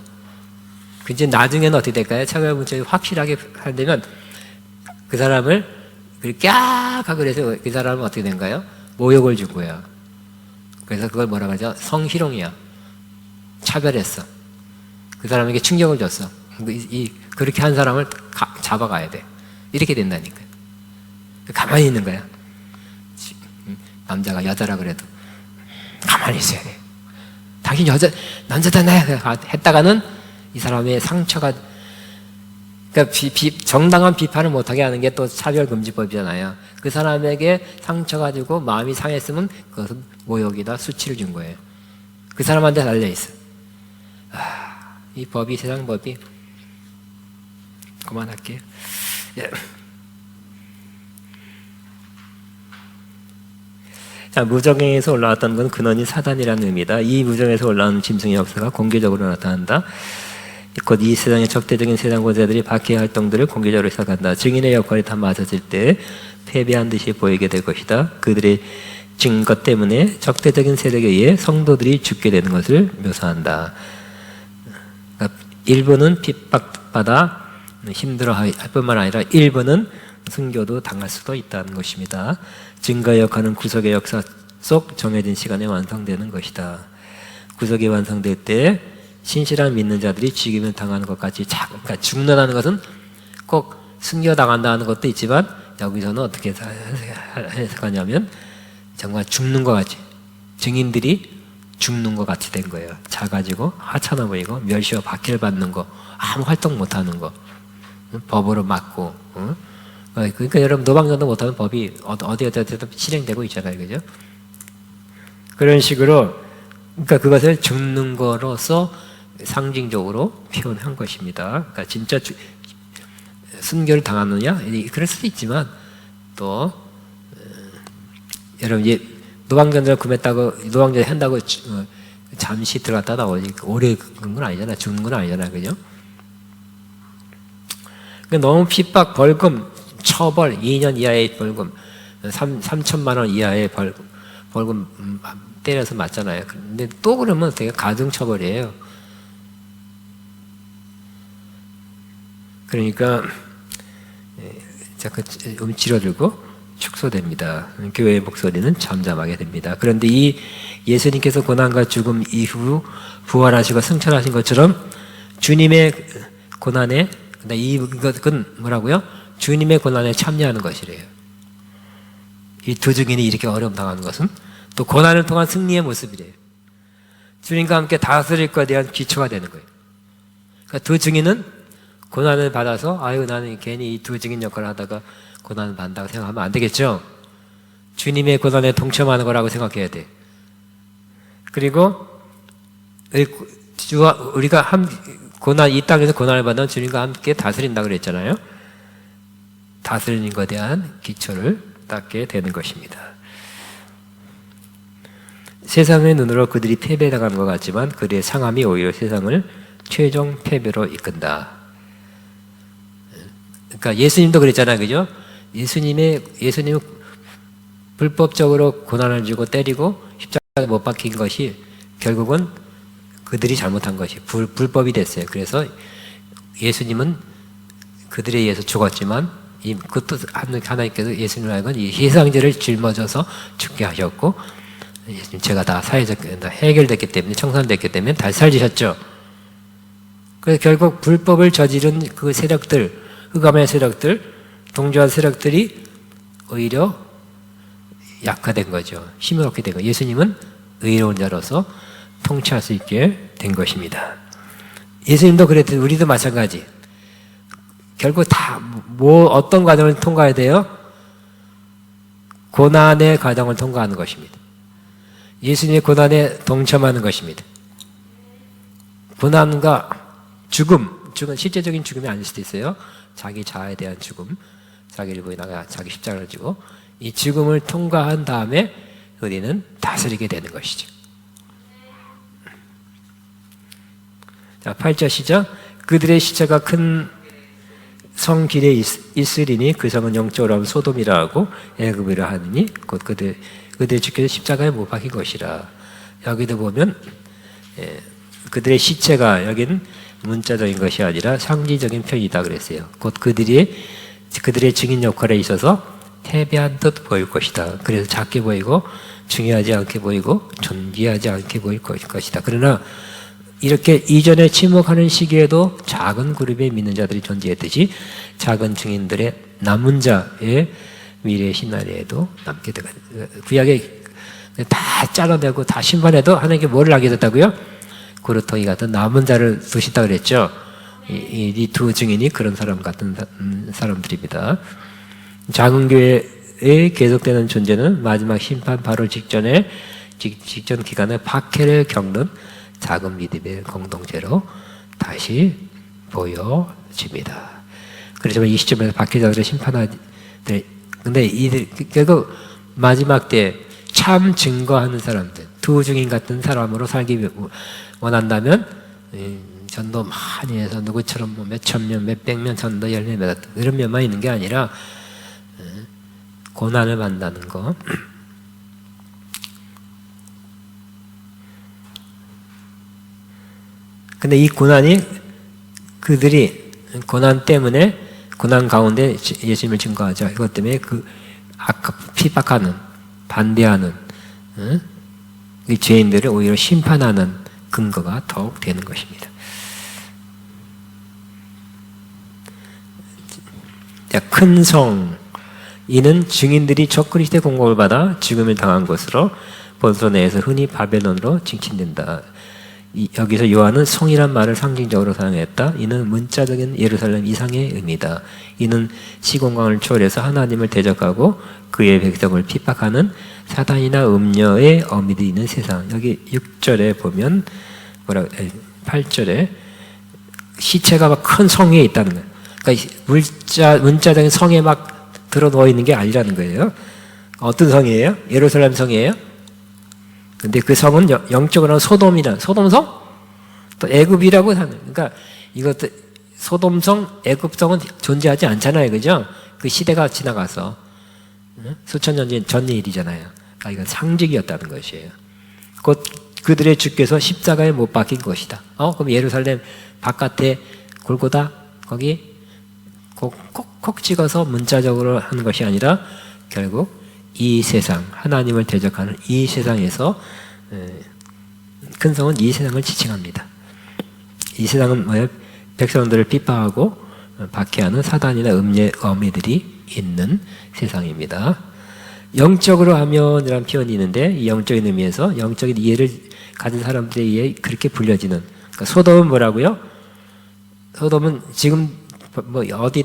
이제 나중에는 어떻게 될까요? 차별문제를 확실하게 하려면 그 사람을 깍 하고 그래서 그 사람은 어떻게 된가요? 모욕을 준 거예요. 그래서 그걸 뭐라 그러죠? 성희롱이야. 차별했어. 그 사람에게 충격을 줬어. 그렇게 한 사람을 잡아가야 돼. 이렇게 된다니까요. 가만히 있는 거야. 남자가 여자라 그래도 가만히 있어야 돼. 당신 남자다 했다가는 이 사람의 상처가 그러니까 정당한 비판을 못하게 하는 게 또 차별금지법이잖아요. 그 사람에게 상처 가지고 마음이 상했으면 그것은 모욕이다 수치를 준 거예요. 그 사람한테 달려있어. 이 법이 세상 법이 그만할게요. 예. 자, 무정에서 올라왔던 건 근원이 사단이라는 의미다. 이 무정에서 올라온 짐승의 역사가 공개적으로 나타난다. 곧 이 세상의 적대적인 세상 권세들이 박해의 활동들을 공개적으로 시작한다. 증인의 역할이 다 맞아질 때 패배한 듯이 보이게 될 것이다. 그들의 증거 때문에 적대적인 세력에 의해 성도들이 죽게 되는 것을 묘사한다. 그러니까 일부는 핍박받아 힘들어할 뿐만 아니라 일부는 순교도 당할 수도 있다는 것입니다. 증거의 역할은 구속의 역사 속 정해진 시간에 완성되는 것이다. 구속이 완성될 때 신실한 믿는 자들이 죽임을 당하는 것 같이 그러니까 죽는다는 것은 꼭 순교당한다는 것도 있지만 여기서는 어떻게 해석하냐면 정말 죽는 것 같이 증인들이 죽는 것 같이 된 거예요. 작아지고 하찮아 보이고 멸시와 박해를 받는 거, 아무 활동 못하는 거, 법으로 맞고, 그러니까 여러분 노방전도 못하는 법이 어디에도 실행되고 있잖아요, 그죠? 그런 식으로 그러니까 그것을 죽는 거로서 상징적으로 표현한 것입니다. 그러니까 진짜 순교를 당하느냐? 그럴 수도 있지만 또 여러분 이제 노방전을 구매했다고 노방전 한다고 잠시 들어갔다 나오지 오래 그런 건 아니잖아. 죽는 건 아니잖아, 그죠? 그러니까 너무 핍박, 벌금, 처벌, 2년 이하의 벌금, 3천만 원 이하의 벌금 때려서 맞잖아요. 근데 또 그러면 되게 가중처벌이에요. 그러니까 자꾸 움츠러들고 축소됩니다. 교회의 목소리는 잠잠하게 됩니다. 그런데 이 예수님께서 고난과 죽음 이후 부활하시고 승천하신 것처럼 주님의 고난에 이것은 뭐라고요? 주님의 고난에 참여하는 것이래요. 이 두 증인이 이렇게 어려움 당하는 것은 또 고난을 통한 승리의 모습이래요. 주님과 함께 다스릴 것에 대한 기초가 되는 거예요. 그러니까 두 증인은 고난을 받아서 아유 나는 괜히 이 두 증인 역할을 하다가 고난을 받는다고 생각하면 안 되겠죠. 주님의 고난에 동참하는 거라고 생각해야 돼. 그리고 우리가 이 땅에서 고난을 받는 주님과 함께 다스린다고 그랬잖아요. 다스리는 것에 대한 기초를 닦게 되는 것입니다. 세상의 눈으로 그들이 패배당한 것 같지만 그들의 상함이 오히려 세상을 최종 패배로 이끈다. 그러니까 예수님도 그랬잖아요, 그죠? 예수님은 불법적으로 고난을 주고 때리고 십자가에 못 박힌 것이 결국은 그들이 잘못한 것이 불법이 됐어요. 그래서 예수님은 그들에 의해서 죽었지만 그것도 하나님께서 예수님을 알고 이 해상제를 짊어져서 죽게 하셨고 예수님 제가 다 사회적 해결됐기 때문에 청산됐기 때문에 다시 살리셨죠. 그래서 결국 불법을 저지른 그 세력들, 흑암의 세력들, 동조한 세력들이 오히려 약화된 거죠. 힘을 얻게 된 거죠. 예수님은 의로운 자로서 통치할 수 있게 된 것입니다. 예수님도 그랬듯이 우리도 마찬가지. 결국 다 어떤 과정을 통과해야 돼요? 고난의 과정을 통과하는 것입니다. 예수님의 고난에 동참하는 것입니다. 고난과 죽음은 실제적인 죽음이 아닐 수도 있어요. 자기 자아에 대한 죽음, 자기를 부인하고 자기 십자가를 지고 이 죽음을 통과한 다음에 우리는 다스리게 되는 것이죠. 자, 8절 시작. 그들의 시체가 큰 성 길에 있으리니 그 성은 영적으로 하면 소돔이라 하고 애굽이라 하느니 곧 그들 주께서 십자가에 못 박힌 것이라. 여기도 보면 그들의 시체가 여기는 문자적인 것이 아니라 상징적인 표현이다 그랬어요. 곧 그들의 증인 역할에 있어서 패배한 듯 보일 것이다. 그래서 작게 보이고 중요하지 않게 보이고 존귀하지 않게 보일 것이다. 그러나 이렇게 이전에 침묵하는 시기에도 작은 그룹의 믿는 자들이 존재했듯이 작은 증인들의 남은 자의 미래의 신날에도 남게 되고 구약에 다 잘라내고 다 심판해도 하나님께 뭐를 하게 됐다고요? 고르토이 같은 남은 자를 두신다 그랬죠. 이 두 증인이 그런 사람 같은 사람들입니다. 작은 교회의 계속되는 존재는 마지막 심판 바로 직전 기간에 박해를 겪는 작은 믿음의 공동체로 다시 보여집니다. 그래서 이 시점에서 박해자들을 심판하지. 근데 이들 결국 마지막 때 참 증거하는 사람들, 두 증인 같은 사람으로 살기 원한다면 전도 많이 해서 누구처럼 뭐 몇천 명, 몇백 명 전도 열매 맺었다 이런 면만 있는 게 아니라 고난을 만나는 거. 근데 이 고난이 그들이 고난 때문에 고난 가운데 예수님을 증거하죠. 이것 때문에 그 핍박하는 반대하는 이 죄인들을 오히려 심판하는 근거가 더욱 되는 것입니다. 큰 성 이는 증인들이 적그리스도의 공격을 받아 죽음을 당한 것으로 본서 내에서 흔히 바벨론으로 칭칭된다. 여기서 요한은 성이란 말을 상징적으로 사용했다. 이는 문자적인 예루살렘 이상의 의미다. 이는 시공간을 초월해서 하나님을 대적하고 그의 백성을 핍박하는 사단이나 음녀의 어미들이 있는 세상. 여기 6절에 보면 8절에 시체가 막 큰 성 위에 있다는 거예요. 그러니까 문자적인 성에 막 들어 누워 있는 게 아니라는 거예요. 어떤 성이에요? 예루살렘 성이에요? 근데 그 성은 영적으로는 소돔성? 또 애굽이라고 하는. 그러니까 이것도 소돔성, 애굽성은 존재하지 않잖아요, 그죠? 그 시대가 지나가서 수천 년 전 일이잖아요. 그러니까 이건 상징이었다는 것이에요. 곧 그들의 주께서 십자가에 못 박힌 것이다. 그럼 예루살렘 바깥에 골고다 거기 콕콕 찍어서 문자적으로 하는 것이 아니라 결국 이 세상, 하나님을 대적하는 이 세상에서 큰 성은 이 세상을 지칭합니다. 이 세상은 뭐예요? 백성들을 핍박하고 박해하는 사단이나 음녀의 어미들이 있는 세상입니다. 영적으로 하면이라는 표현이 있는데 이 영적인 의미에서 영적인 이해를 가진 사람들에 의해 그렇게 불려지는. 그러니까 소돔은 뭐라고요? 소돔은 지금 뭐 어디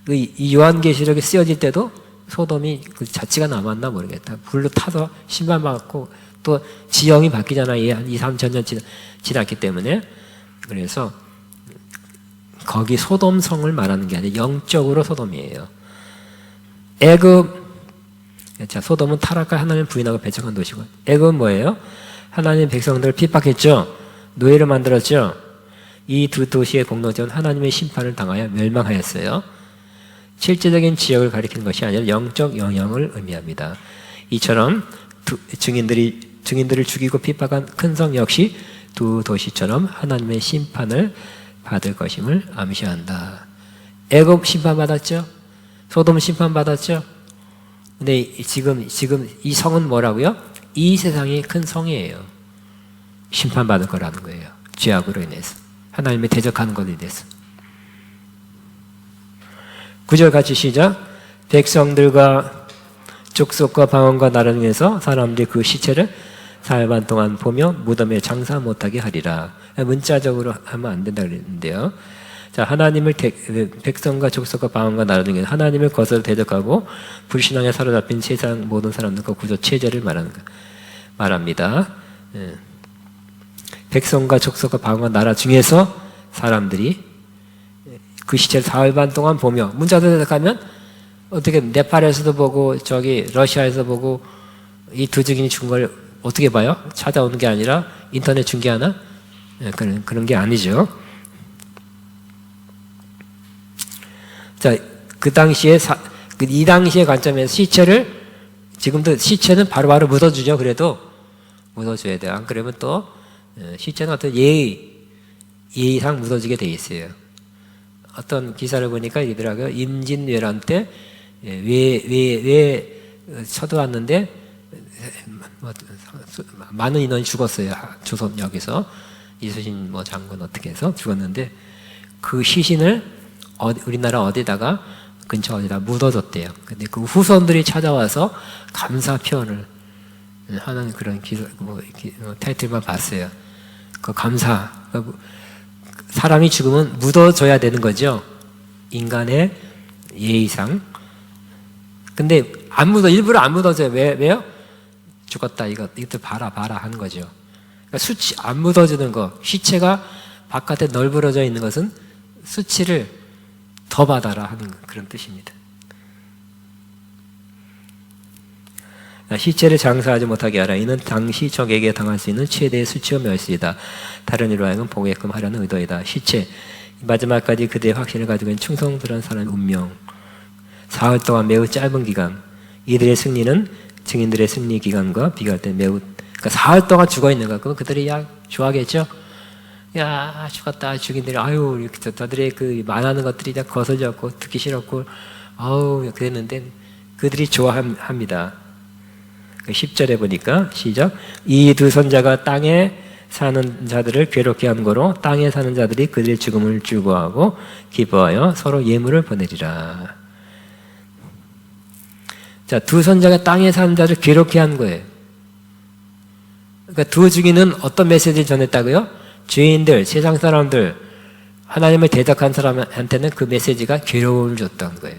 이 요한계시록에 쓰여질 때도 소돔이 그 자취가 남았나 모르겠다. 불로 타서 심판받고 또 지형이 바뀌잖아요. 한 2, 3천 년 지났기 때문에. 그래서 거기 소돔성을 말하는 게 아니라 영적으로 소돔이에요. 애굽, 자, 소돔은 타락과 하나님을 부인하고 배척한 도시고, 애굽은 뭐예요? 하나님의 백성들을 핍박했죠. 노예를 만들었죠. 이 두 도시의 공동체는 하나님의 심판을 당하여 멸망하였어요. 실제적인 지역을 가리키는 것이 아니라 영적 영향을 의미합니다. 이처럼 증인들을 죽이고 핍박한 큰 성 역시 두 도시처럼 하나님의 심판을 받을 것임을 암시한다. 애굽 심판받았죠? 소돔 심판받았죠? 근데 지금 이 성은 뭐라고요? 이 세상이 큰 성이에요. 심판받을 거라는 거예요. 죄악으로 인해서. 하나님의 대적하는 것에 대해서. 9절 같이 시작. 백성들과 족속과 방언과 나라 중에서 사람들이 그 시체를 사흘반 동안 보며 무덤에 장사 못하게 하리라. 문자적으로 하면 안 된다 그랬는데요. 자, 하나님을 백성과 족속과 방언과 나라 중에 하나님을 거스려 대적하고 불신앙에 사로잡힌 세상 모든 사람들과 구조 체제를 말합니다. 백성과 족속과 방언과 나라 중에서 사람들이 그 시체를 사흘 반 동안 보며 문자도 대적하면 어떻게 네팔에서도 보고 저기 러시아에서 보고 이 두 증인이 죽은 걸 어떻게 봐요? 찾아오는 게 아니라 인터넷 중계하나? 그런 게 아니죠. 자, 그 당시에 이 당시의 관점에서 시체를 지금도 시체는 바로바로 묻어주죠. 그래도 묻어줘야 돼요. 안 그러면 또 시체는 어떤 예의상 묻어지게 돼 있어요. 어떤 기사를 보니까 이더라고요. 임진왜란 때 왜 쳐들어왔는데 많은 인원이 죽었어요. 조선역에서 이순신 장군 어떻게 해서 죽었는데 그 시신을 우리나라 어디다가 근처 어디다 묻어줬대요. 근데 그 후손들이 찾아와서 감사 표현을 하는 그런 기사 타이틀만 봤어요. 그 감사. 사람이 죽으면 묻어줘야 되는 거죠. 인간의 예의상. 근데 일부러 안 묻어줘요. 왜요? 죽었다. 이것들 봐라 하는 거죠. 그러니까 수치 안 묻어주는 거, 시체가 바깥에 널브러져 있는 것은 수치를 더 받아라 하는 그런 뜻입니다. 시체를 장사하지 못하게 하라. 이는 당시 적에게 당할 수 있는 최대의 수치와 멸시이다. 다른 이로 하여금 보게끔 하라는 의도이다. 시체, 마지막까지 그대의 확신을 가지고 있는 충성들한 사람의 운명. 사흘 동안 매우 짧은 기간. 이들의 승리는 증인들의 승리 기간과 비교할 때 매우, 그러니까 사흘 동안 죽어 있는 거. 그럼 그들이 좋아하겠죠? 야, 죽었다, 죽인들, 아유, 이렇게 저들의 그 말하는 것들이 다 거슬렸고, 듣기 싫었고, 아우, 그랬는데, 그들이 좋아합니다. 10절에 보니까, 시작. 이 두 선자가 땅에 사는 자들을 괴롭게 한 거로, 땅에 사는 자들이 그들의 죽음을 즐거워하고, 기뻐하여 서로 예물을 보내리라. 자, 두 선자가 땅에 사는 자를 괴롭게 한 거예요. 그러니까 두 증인은 어떤 메시지를 전했다고요? 죄인들, 세상 사람들, 하나님을 대적한 사람한테는 그 메시지가 괴로움을 줬다는 거예요.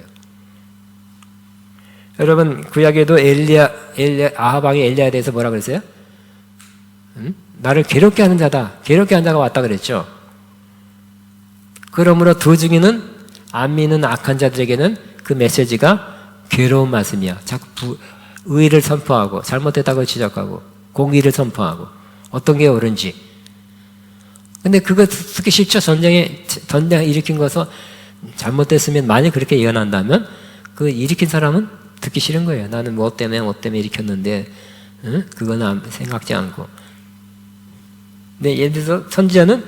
여러분, 구약에도 아하방이 엘리야에 대해서 뭐라 그랬어요? 나를 괴롭게 하는 자다. 괴롭게 하는 자가 왔다 그랬죠. 그러므로 두 증인은 안 믿는 악한 자들에게는 그 메시지가 괴로운 말씀이야. 자꾸 의의를 선포하고 잘못됐다고 지적하고 공의를 선포하고 어떤 게 옳은지. 근데 그거 듣기 싫죠. 전쟁 일으킨 것은 잘못됐으면 만약 그렇게 예언한다면 그 일으킨 사람은 듣기 싫은 거예요. 나는 뭐 때문에 일으켰는데 그거는 생각지 않고. 근데 예를 들어서 선지자는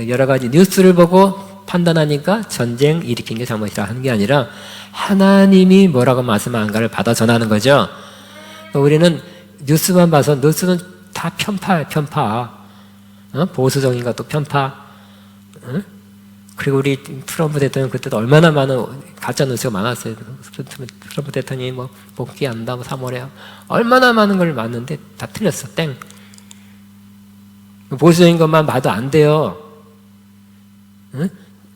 여러 가지 뉴스를 보고 판단하니까 전쟁 일으킨 게 잘못이다 하는 게 아니라 하나님이 뭐라고 말씀한가를 받아 전하는 거죠. 우리는 뉴스만 봐서 뉴스는 다 편파예요. 편파. 보수적인 것도 편파. 그리고 우리 트럼프 대통령 그때도 얼마나 많은 가짜 뉴스가 많았어요. 트럼프 대통령이 뭐 복귀한다, 뭐 3월에 얼마나 많은 걸 봤는데 다 틀렸어. 땡. 보수적인 것만 봐도 안 돼요.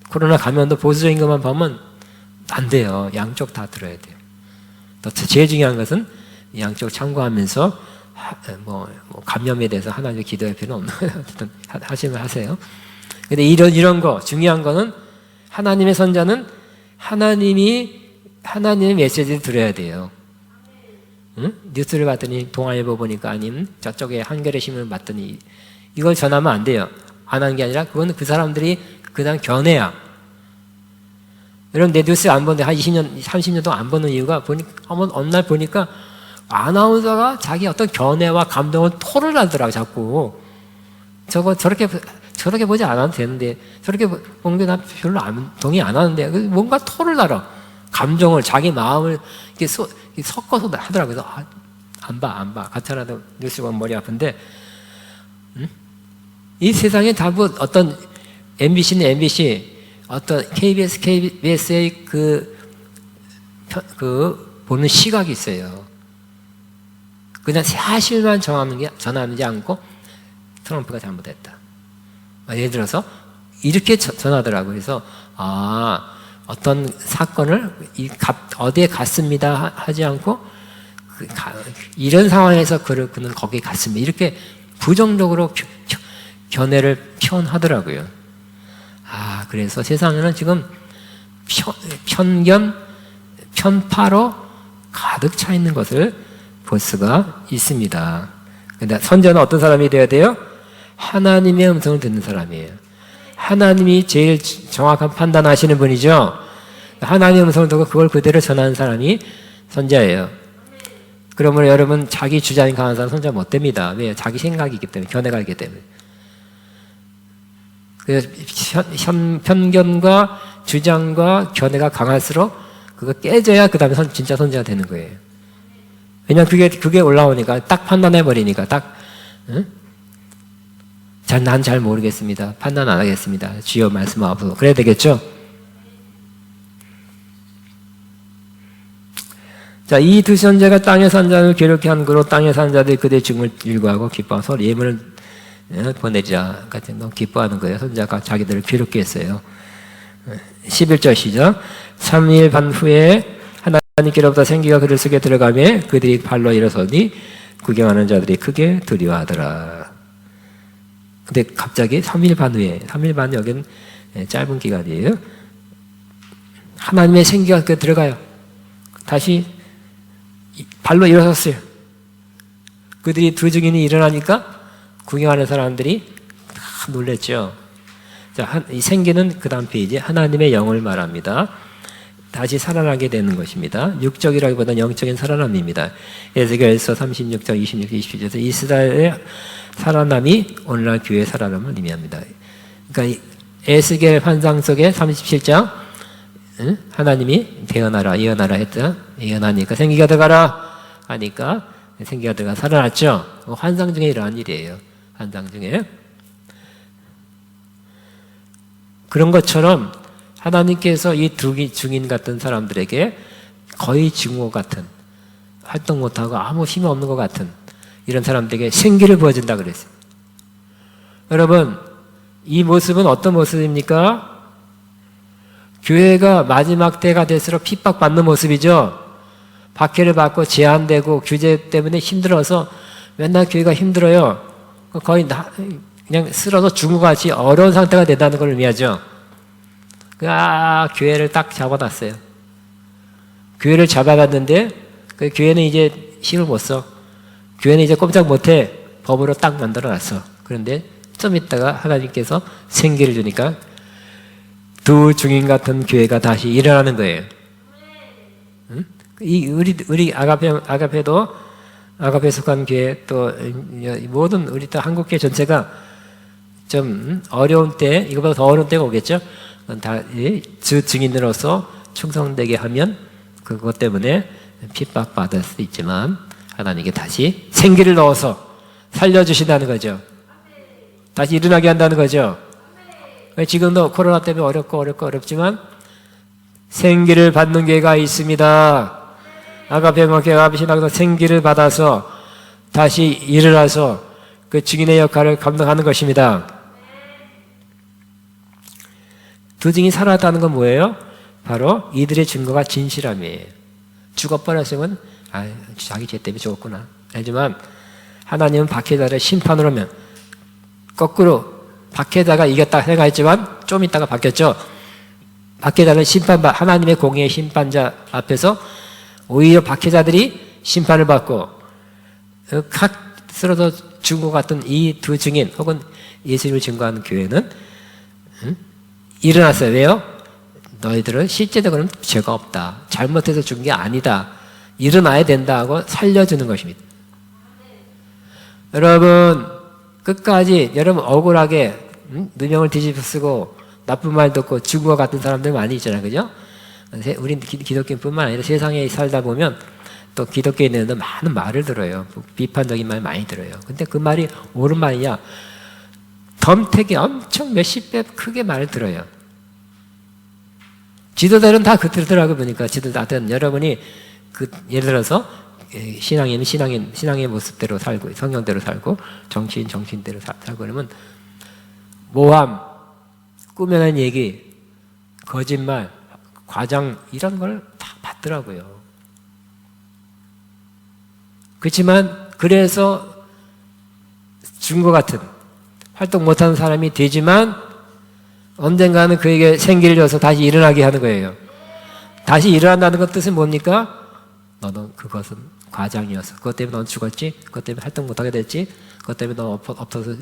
코로나 감염도 보수적인 것만 보면 안 돼요. 양쪽 다 들어야 돼요. 또 제일 중요한 것은 양쪽 참고하면서 뭐 감염에 대해서 하나님께 기도할 필요는 없는 거예요. 어쨌든 하시면 하세요. 근데 이런 거 중요한 거는 하나님의 선자는 하나님의 메시지를 들어야 돼요. 뉴스를 봤더니 동아일보 보니까 아니면 저쪽에 한겨레 신문을 봤더니 이걸 전하면 안 돼요. 안 하는 게 아니라 그건 그 사람들이 그냥 견해야. 여러분 내 뉴스 안 보는데 한 20년, 30년 동안 안 보는 이유가 어느 날 보니까 아나운서가 자기 어떤 견해와 감동을 토를 하더라고 자꾸. 저렇게 보지 않아도 되는데 저렇게 보는 게 나 별로 동의 안 하는데 뭔가 토를 달아. 감정을 자기 마음을 이렇게 섞어서 하더라고요. 그래서 안 봐. 같이 하나도 뉴스 보면 머리 아픈데 이 세상에 다 어떤 MBC는 MBC 어떤 KBS의 그 보는 시각이 있어요. 그냥 사실만 전하지 않고 트럼프가 잘못했다. 예를 들어서 이렇게 전하더라고요. 그래서 어떤 사건을 어디에 갔습니다 하지 않고 이런 상황에서 그는 거기에 갔습니다. 이렇게 부정적으로 견해를 표현하더라고요. 그래서 세상에는 지금 편견, 편파로 가득 차 있는 것을 볼 수가 있습니다. 근데 선자는 어떤 사람이 되어야 돼요? 하나님의 음성을 듣는 사람이에요. 하나님이 제일 정확한 판단하시는 분이죠. 하나님의 음성을 듣고 그걸 그대로 전하는 사람이 선자예요. 그러면 여러분 자기 주장이 강한 사람 선자 못 됩니다. 왜요? 자기 생각이 있기 때문에, 견해가 있기 때문에. 그래서 편견과 주장과 견해가 강할수록 그거 깨져야 그 다음에 진짜 선지자가 되는 거예요. 왜냐면 그게 올라오니까 딱 판단해버리니까 난 잘 모르겠습니다. 판단 안 하겠습니다. 주여 말씀하옵소서. 그래야 되겠죠? 자, 이 두 선자가 땅에 산 자를 괴롭게 한 거로 땅에 산 자들이 그들의 죽음을 일구하고 기뻐하서 예물을 보내자. 같은 너무 기뻐하는 거예요. 선자가 자기들을 괴롭게 했어요. 11절 시작. 3일 반 후에 하나님께로부터 생기가 그들 속에 들어가며 그들이 발로 일어서니 구경하는 자들이 크게 두려워하더라. 근데 갑자기 3일 반 후에, 3일 반 여기는 짧은 기간이에요. 하나님의 생기가 그렇게 들어가요. 다시 발로 일어섰어요. 그들이 두 증인이 일어나니까 구경하는 사람들이 다 놀랬죠. 자, 이 생기는 그 다음 페이지 하나님의 영을 말합니다. 다시 살아나게 되는 것입니다. 육적이라기보다는 영적인 살아남입니다. 에스겔서 36장 26, 27절에서 이스라엘의 살아남이 오늘날 교회의 살아남을 의미합니다. 그러니까 이 에스겔 환상 속에 37장 하나님이 대언하라 예언하라 했다. 예언하니까 생기가 들어가라 하니까 생기가 들어가 살아났죠. 환상 중에 이러한 일이에요. 환상 중에. 그런 것처럼 하나님께서 이 증인 같은 사람들에게 거의 증오 같은 활동 못하고 아무 힘이 없는 것 같은 이런 사람들에게 생기를 부어준다 그랬어요. 여러분 이 모습은 어떤 모습입니까? 교회가 마지막 때가 될수록 핍박받는 모습이죠. 박해를 받고 제한되고 규제 때문에 힘들어서 맨날 교회가 힘들어요. 거의 그냥 쓰러져 죽은 것 같이 어려운 상태가 된다는 걸 의미하죠. 교회를 딱 잡아놨어요. 교회를 잡아놨는데 그 교회는 이제 힘을 못 써. 교회는 이제 꼼짝 못해. 법으로 딱 만들어놨어. 그런데 좀 있다가 하나님께서 생기를 주니까 두 증인 같은 교회가 다시 일어나는 거예요. 응? 우리 아가페도 아가페에 속한 교회 또 모든 우리 또 한국교회 전체가 좀 어려운 때 이거보다 더 어려운 때가 오겠죠. 다 증인으로서 충성되게 하면 그것 때문에 핍박받을 수 있지만 하나님께 다시 생기를 넣어서 살려주신다는 거죠. 다시 일어나게 한다는 거죠. 지금도 코로나 때문에 어렵지만 생기를 받는 교회가 있습니다. 아가페 교회가 신앙에서 생기를 받아서 다시 일어나서 그 증인의 역할을 감당하는 것입니다. 두 증인이 살아났다는 건 뭐예요? 바로 이들의 증거가 진실함이에요. 죽어버렸으면 자기 죄 때문에 죽었구나. 하지만 하나님은 박해자를 심판으로 하면 거꾸로 박해자가 이겼다 생각했지만 좀 있다가 바뀌었죠. 박해자는 하나님의 공의의 심판자 앞에서 오히려 박해자들이 심판을 받고 각 쓰러져 죽은 것 같은 이 두 증인 혹은 예수님을 증거하는 교회는 일어났어요. 왜요? 너희들은 실제적으로는 죄가 없다. 잘못해서 죽은 게 아니다. 일어나야 된다 하고 살려주는 것입니다. 여러분 끝까지 여러분 억울하게 누명을 뒤집어 쓰고 나쁜 말 듣고 죽은 것 같은 사람들 많이 있잖아요. 그죠? 우린 기독교뿐만 아니라 세상에 살다 보면 또 기독교에 있는 많은 말을 들어요. 비판적인 말 많이 들어요. 근데 그 말이 옳은 말이냐? 덤택이 엄청 몇십 배 크게 말을 들어요. 지도자들은 다 그들더라고 보니까 지도자들은 여러분이 예를 들어서 신앙인은 신앙의 모습대로 살고 성경대로 살고 정치인대로 살고 그러면 모함, 꾸며낸 얘기, 거짓말, 과장 이런 걸 다 받더라고요. 그렇지만 그래서 죽은 것 같은 활동 못하는 사람이 되지만 언젠가는 그에게 생기를 줘서 다시 일어나게 하는 거예요. 다시 일어난다는 것 뜻은 뭡니까? 너는 그것은 과장이었어. 그것 때문에 넌 죽었지? 그것 때문에 활동 못하게 됐지? 그것 때문에 넌 엎어서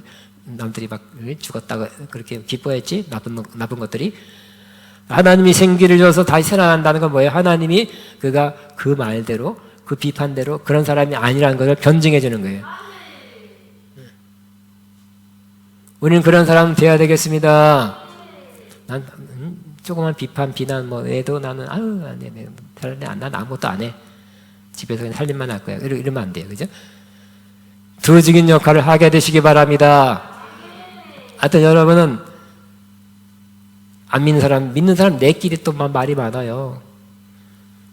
남들이 막 죽었다고 그렇게 기뻐했지? 나쁜 것들이. 하나님이 생기를 줘서 다시 살아난다는 건 뭐예요? 하나님이 그가 그 말대로 그 비판대로 그런 사람이 아니라는 것을 변증해 주는 거예요. 우리는 그런 사람 되어야 되겠습니다. 난 조그만 비난 해도 나는 난 아무것도 안 해. 집에서 그냥 살림만 할 거야. 이러면 안 돼요. 그죠? 두 증인 역할을 하게 되시기 바랍니다. 하여튼 여러분은 안 믿는 사람 내끼리 또 말이 많아요.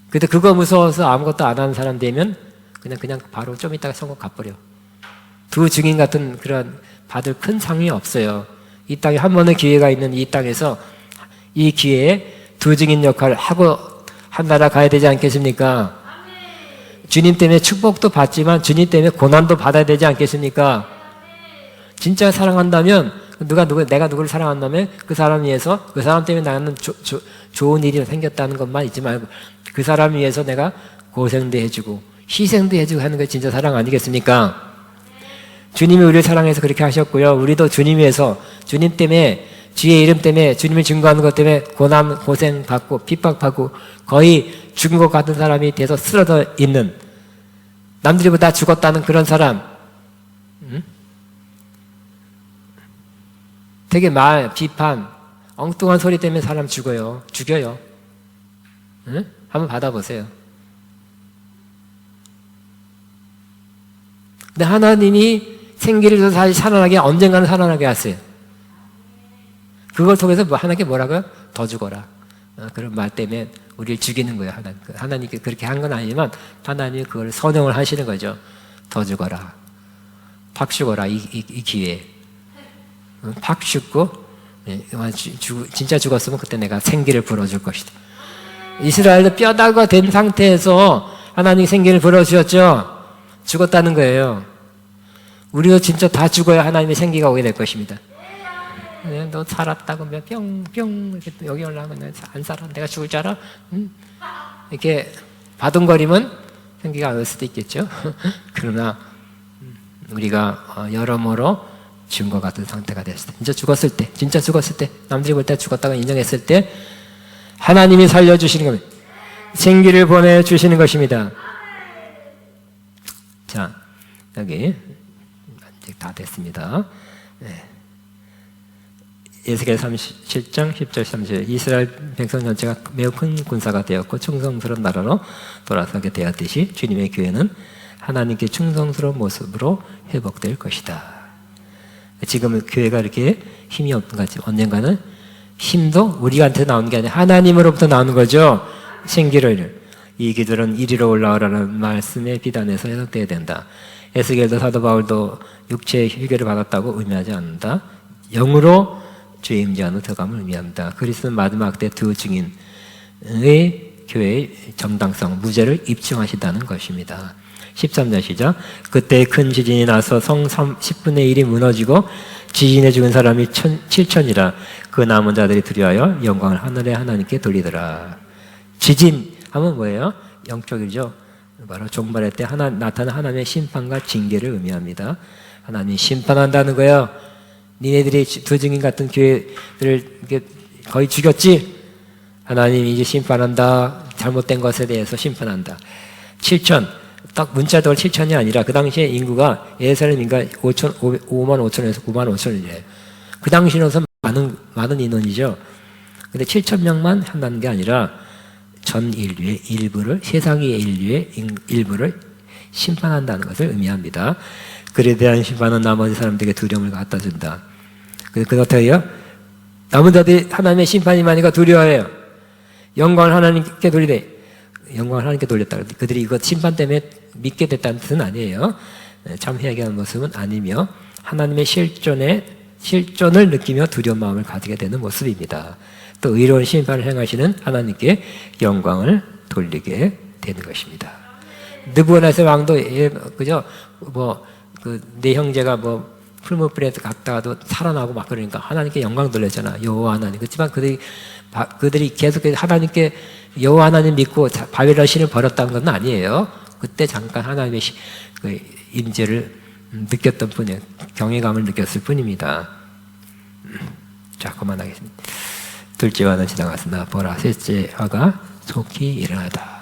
근데 그거 무서워서 아무것도 안 하는 사람 되면 그냥 바로 좀 있다가 선거 가버려. 두 증인 같은 그런 받을 큰 상이 없어요. 이 땅에 한 번의 기회가 있는 이 땅에서 이 기회에 두 증인 역할을 하고 한 나라 가야 되지 않겠습니까? 주님 때문에 축복도 받지만 주님 때문에 고난도 받아야 되지 않겠습니까? 진짜 사랑한다면 내가 누구를 사랑한다면 그 사람 위해서 그 사람 때문에 나는 좋은 일이 생겼다는 것만 잊지 말고 그 사람 위해서 내가 고생도 해주고 희생도 해주고 하는 게 진짜 사랑 아니겠습니까? 주님이 우리를 사랑해서 그렇게 하셨고요. 우리도 주님 위해서 주님 때문에 주의 이름 때문에 주님을 증거하는 것 때문에 고난 고생 받고 핍박받고 거의 죽은 것 같은 사람이 돼서 쓰러져 있는 남들보다 죽었다는 그런 사람 되게 말, 비판, 엉뚱한 소리 때문에 사람 죽어요. 죽여요. 응? 한번 받아보세요. 근데 하나님이 생기를 줘서 다시 살아나게, 언젠가는 살아나게 하세요. 그걸 통해서 하나님께 뭐라고요? 더 죽어라. 그런 말 때문에 우리를 죽이는 거예요. 하나님께 그렇게 한 건 아니지만 하나님이 그걸 선용을 하시는 거죠. 더 죽어라. 팍 죽어라. 이 기회에. 팍 죽고 진짜 죽었으면 그때 내가 생기를 불어줄 것이다. 이스라엘도 뼈다가 된 상태에서 하나님이 생기를 불어주셨죠. 죽었다는 거예요. 우리도 진짜 다 죽어야 하나님의 생기가 오게 될 것입니다. 너 살았다 그러면 뿅뿅 이렇게 여기 올라가면 안 살아. 내가 죽을 줄 알아? 응? 이렇게 바둥거리면 생기가 안 올 수도 있겠죠. 그러나 우리가 여러모로 죽은 것 같은 상태가 됐을 때, 진짜 죽었을 때, 남들이 볼 때 죽었다고 인정했을 때 하나님이 살려주시는 겁니다. 생기를 보내주시는 것입니다. 자, 여기 이제 다 됐습니다. 네. 에스겔 37장 10절 30절 이스라엘 백성 전체가 매우 큰 군사가 되었고 충성스러운 나라로 돌아서게 되었듯이 주님의 교회는 하나님께 충성스러운 모습으로 회복될 것이다. 지금은 교회가 이렇게 힘이 없는 것 같지 언젠가는 힘도 우리한테 나오는 게 아니라 하나님으로부터 나오는 거죠. 생기를 이 기들은 이리로 올라오라는 말씀의 비단에서 해석되어야 된다. 에스겔도 사도 바울도 육체의 휴게를 받았다고 의미하지 않는다. 영으로 주의 임재 안으로 들어감을 의미합니다. 그리스도는 마지막 때 두 증인의 교회의 정당성, 무죄를 입증하신다는 것입니다. 13절 시작. 그때 큰 지진이 나서 성 10분의 1이 무너지고 지진에 죽은 사람이 7천이라 그 남은 자들이 두려워하여 영광을 하늘의 하나님께 돌리더라. 지진 하면 뭐예요? 영적이죠. 바로 종말의 때 나타난 하나님의 심판과 징계를 의미합니다. 하나님이 심판한다는 거예요. 니네들이 두 증인 같은 교회들을 거의 죽였지? 하나님이 이제 심판한다. 잘못된 것에 대해서 심판한다. 7천, 딱 문자적으로 7천이 아니라 그 당시에 인구가 예루살렘 인구가 5만 5천에서 9만 5천이래요. 그 당시로서 많은 인원이죠. 근데 7천 명만 한다는 게 아니라 전 인류의 일부를, 세상의 인류의 일부를 심판한다는 것을 의미합니다. 그에 대한 심판은 나머지 사람들에게 두려움을 갖다 준다. 그래서 어떻게 해요? 남은 자들이 하나님의 심판이 많으니까 두려워해요. 영광을 하나님께 돌리되, 영광을 하나님께 돌렸다. 그들이 이것 심판 때문에 믿게 됐다는 뜻은 아니에요. 참 회개하는 모습은 아니며 하나님의 실존을 느끼며 두려운 마음을 가지게 되는 모습입니다. 또 의로운 심판을 행하시는 하나님께 영광을 돌리게 되는 것입니다. 느부갓네살 왕도 그죠? 내 형제가 풀무불에 갔다가도 살아나고 막 그러니까 하나님께 영광 돌렸잖아. 여호와 하나님. 그렇지만 그들이 계속 하나님께 여호와 하나님 믿고 바벨론 신을 버렸다는 건 아니에요. 그때 잠깐 하나님의 임재를 느꼈던 뿐이에요. 경외감을 느꼈을 뿐입니다. 자, 그만하겠습니다. 둘째 화는 지나갔으나 보라 셋째 화가 속히 일어나다.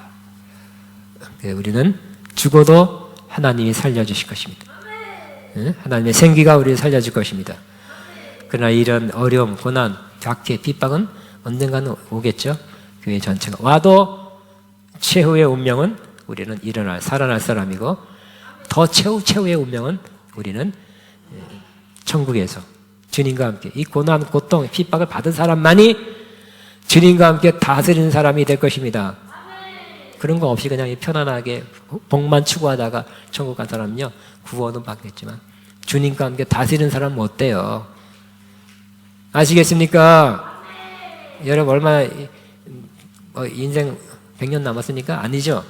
우리는 죽어도 하나님이 살려주실 것입니다. 하나님의 생기가 우리를 살려줄 것입니다. 그러나 이런 어려움, 고난, 박해, 핍박은 언젠가는 오겠죠. 교회 전체가 와도 최후의 운명은 우리는 살아날 사람이고 더 최후의 운명은 우리는 천국에서 주님과 함께 이 고난, 고통, 핍박을 받은 사람만이 주님과 함께 다스리는 사람이 될 것입니다. 그런 거 없이 그냥 편안하게 복만 추구하다가 천국 간 사람은요 구원은 받겠지만 주님과 함께 다스리는 사람은 어때요? 아시겠습니까? 여러분 얼마나 인생 100년 남았으니까? 아니죠.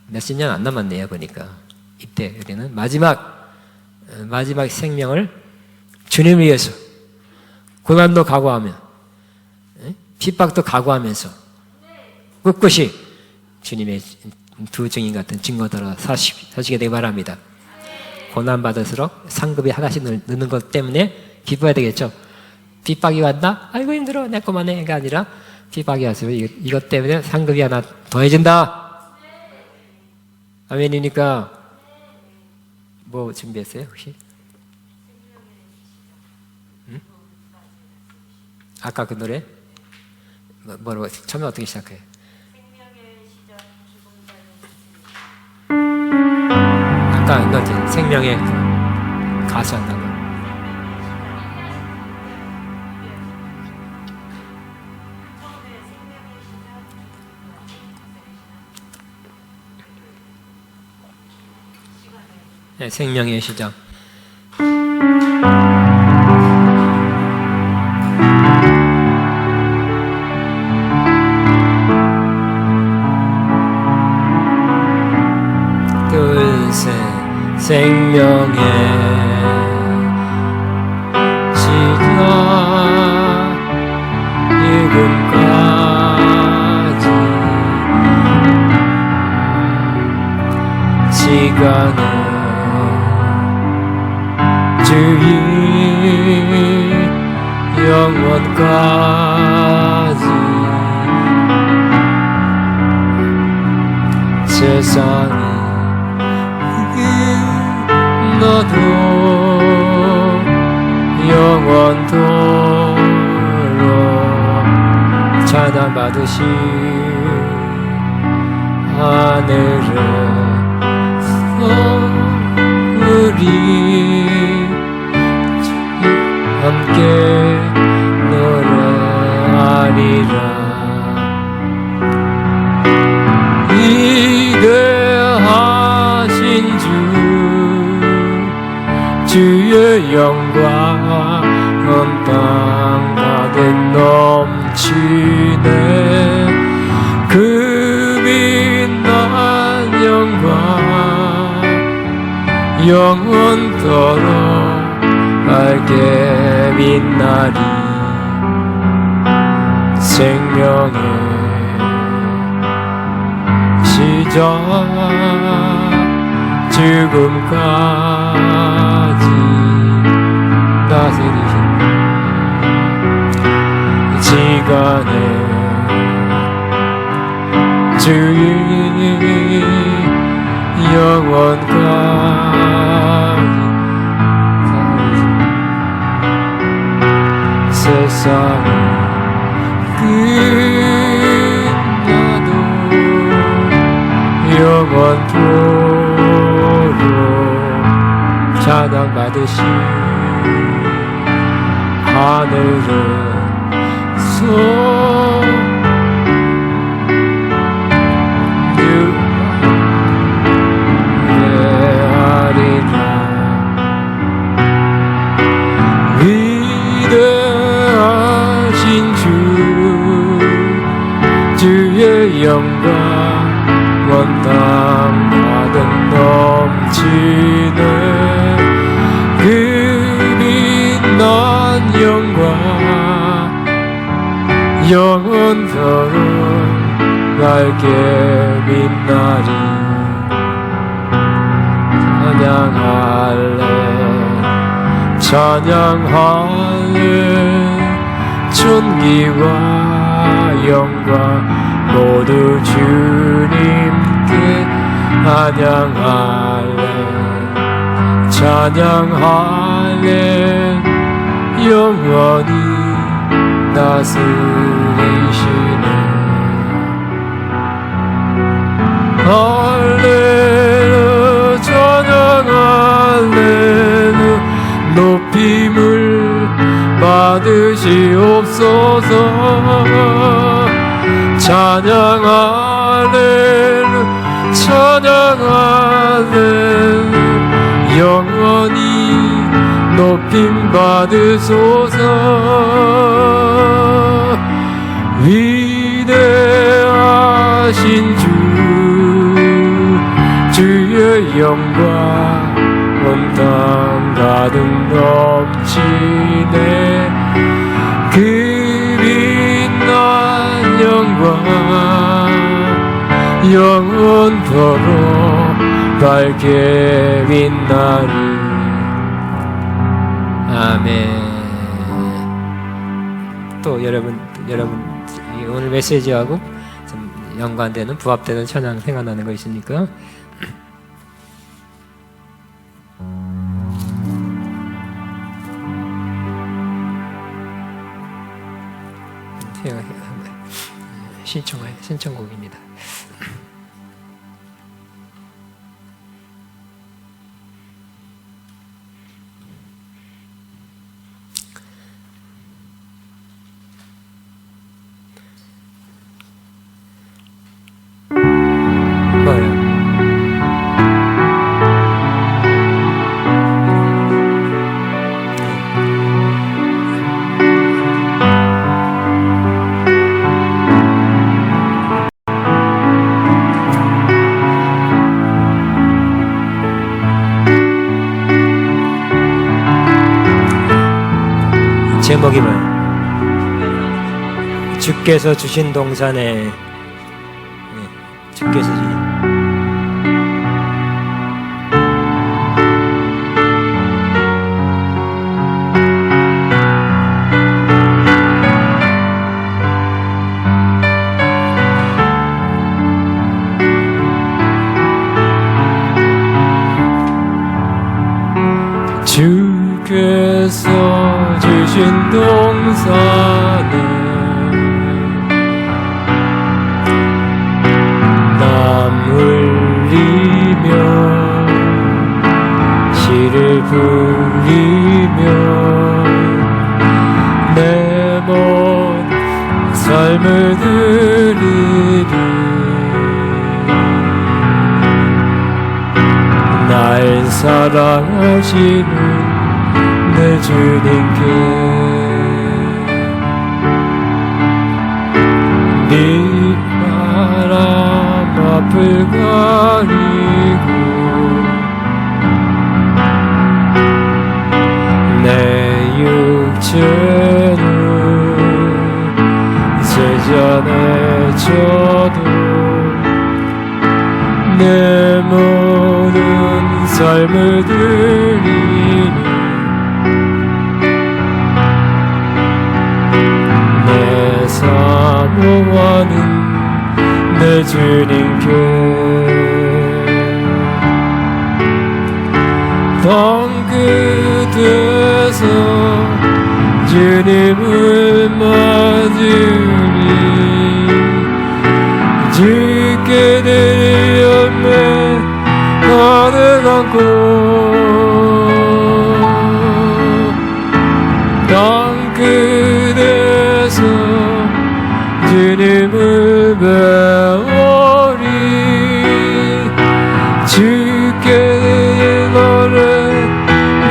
몇십 년 안 남았네요 보니까. 이때 우리는 마지막 생명을 주님을 위해서 고난도 각오하며 핍박도 각오하면서 꿋꿋이 주님의 두 증인 같은 증거들어 사시게 되기 바랍니다. 고난 받을수록 상급이 하나씩 느는 것 때문에 기뻐해야 되겠죠. 핍박이 왔나? 아이고 힘들어 내 것만 해가 아니라 핍박이 왔으면 이것 때문에 상급이 하나 더해진다. 아멘이니까 뭐 준비했어요 혹시? 응? 아까 그 노래 뭐라고 처음에 어떻게 시작해? 아까 너지 생명의 가수 한다고. 네, 생명의 시작. 둘, 셋. 생명의 시작 지금까지 시간은 주의 영원까지 세상이 너도 영원토록 찬양받으시 하늘에 우리 함께 노래하리라. 위대하신 주의 영광 온 땅 가득 넘치네. 그 빛난 영광 영원토록 밝게 빛나리. 생명의 시작 지금까지 다스리신 시간에 주의 영원까지 세상이 끝나도 영원토록 찬양받으시 하늘에 노래하리라. 위대하신 주의 영광 온 땅 가득 넘치네. 그 빛난 영광 영원토록 밝게 빛나리. 찬양할래 찬양할래 존귀와 영광 모두 주님께 찬양할래 찬양할래 영원히 다스리시네. 할렐루야 찬양할렐루야 높임을 받으시옵소서. 찬양할렐루야 찬양할렐루야 영원히 높임 받으소서. 위대하신 주의 영광 온 땅 가득 넘치네. 그 빛난 영광 영원토록 밝게 빛나리. 아멘. 또 여러분 오늘 메시지하고 좀 연관되는 부합되는 찬양 생각나는 거 있습니까? 제가 신청곡입니다. 제목이 뭐예요? 주께서 주신 동산에 주께서 주신 주께서 주신 동산에 땀 흘리며 시를 부리며 내 먼 삶을 드리리 날 사랑하시는 내 주님께 네 바람 앞을 가리고 내 육체는 세잔해져도 내 모든 삶을 드리니 내 사모하는 내 주님께 땅 끝에서 주님을 맞으리 주께 내 열매 가득 안고 땅 끝에서 주님을 배우리 주께 내 노래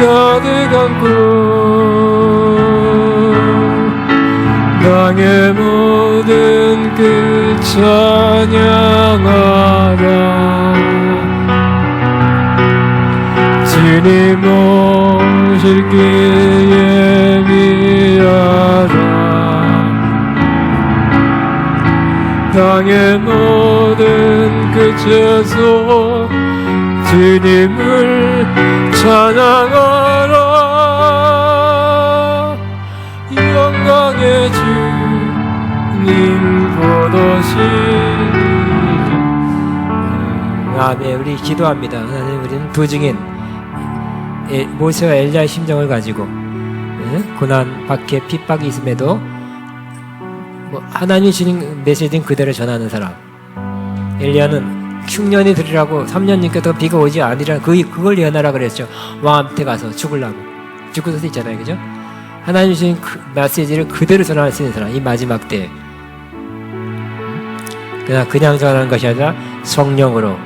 가득 안고 땅의 모든 끝 찬양하라 주님 오실 길 예비하라 땅의 모든 끝에서 주님을 찬양하라 영광의 주님 보도시니 아멘. 우리 기도합니다. 하나님, 우리는 두 증인 모세와 엘리야의 심정을 가지고 고난 밖에 핍박이 있음에도 하나님이 주신 메시지는 그대로 전하는 사람. 엘리야는 흉년이 들으라고 3년님께 더 비가 오지 아니라 그걸 예언하라 그랬죠. 왕한테 가서 죽으려고. 죽고서 있잖아요, 그죠? 하나님이 주신 그 메시지를 그대로 전할 수 있는 사람, 이 마지막 때에. 그냥 전하는 것이 아니라 성령으로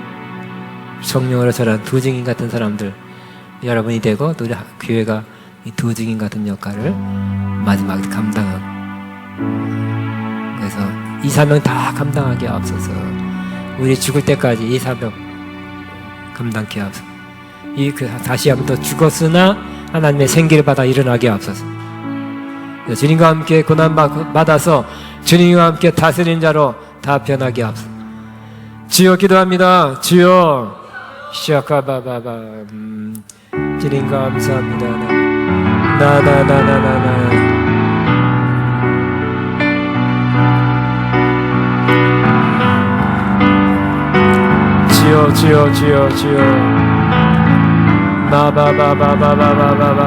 전하는 두 증인 같은 사람들 여러분이 되고 또 우리 교회가 이 두 증인 같은 역할을 마지막에 감당하고, 그래서 이 사명 다 감당하게 앞서서 우리 죽을 때까지 이 사명 감당케 앞서 다시 한번 더 죽었으나 하나님의 생기를 받아 일어나게 앞서서 주님과 함께 고난 받아서 주님과 함께 다스린 자로 다 변하게 앞서 주여 기도합니다. 주여 시아카바바바 주님 감사합니다. 나나나나나나 주여 마바바바바바바바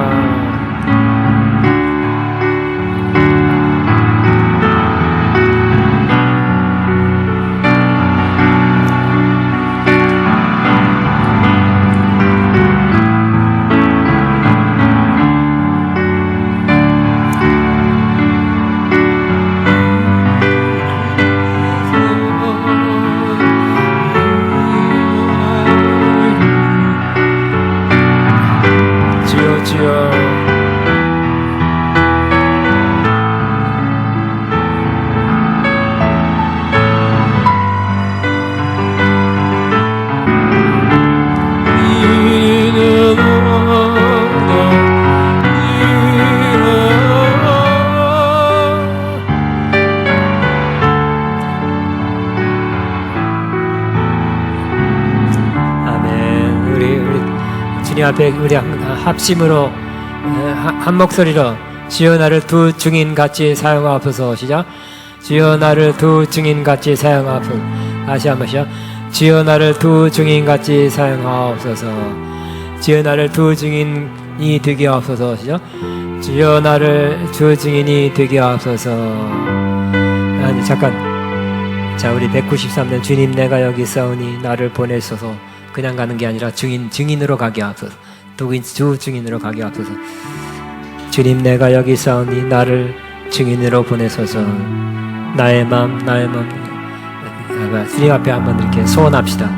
주님 앞에 우리 합심으로 한 목소리로 주여 나를 두 증인 같이 사용하옵소서. 시작. 주여 나를 두 증인 같이 사용하옵소서. 다시 한 번씩요. 주여 나를 두 증인 같이 사용하옵소서. 주여 나를 두 증인이 되게 하옵소서. 시작. 주여 나를 두 증인이 되게 하옵소서. 아니 잠깐. 자, 우리 193년 주님 내가 여기 있사오니 나를 보내소서. 그냥 가는 게 아니라 증인으로 가게 하옵소서. 두 증인으로 가게 하옵소서. 주님 내가 여기 있사오니 나를 증인으로 보내소서. 나의 마음 주님 앞에 한번 이렇게 소원합시다.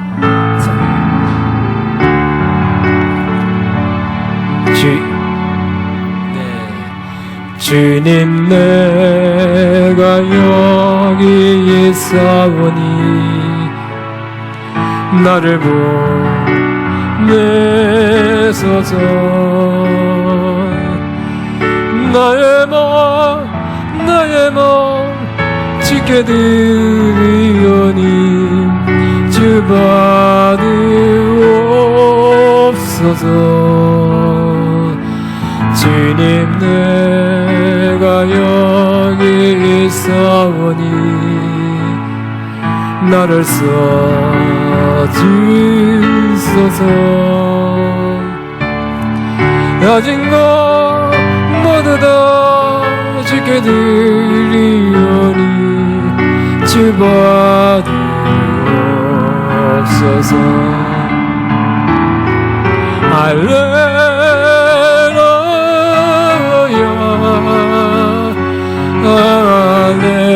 주님 내가 여기 있사오니 나를 보내소서. 나의 마음 지켜드리오니 주 받으옵소서. 주님 내가 여기 있사오니 나를 써주소서. 가진 것 모두 다 지켜드리오니 주 받으옵소서. 할렐루야 할렐루야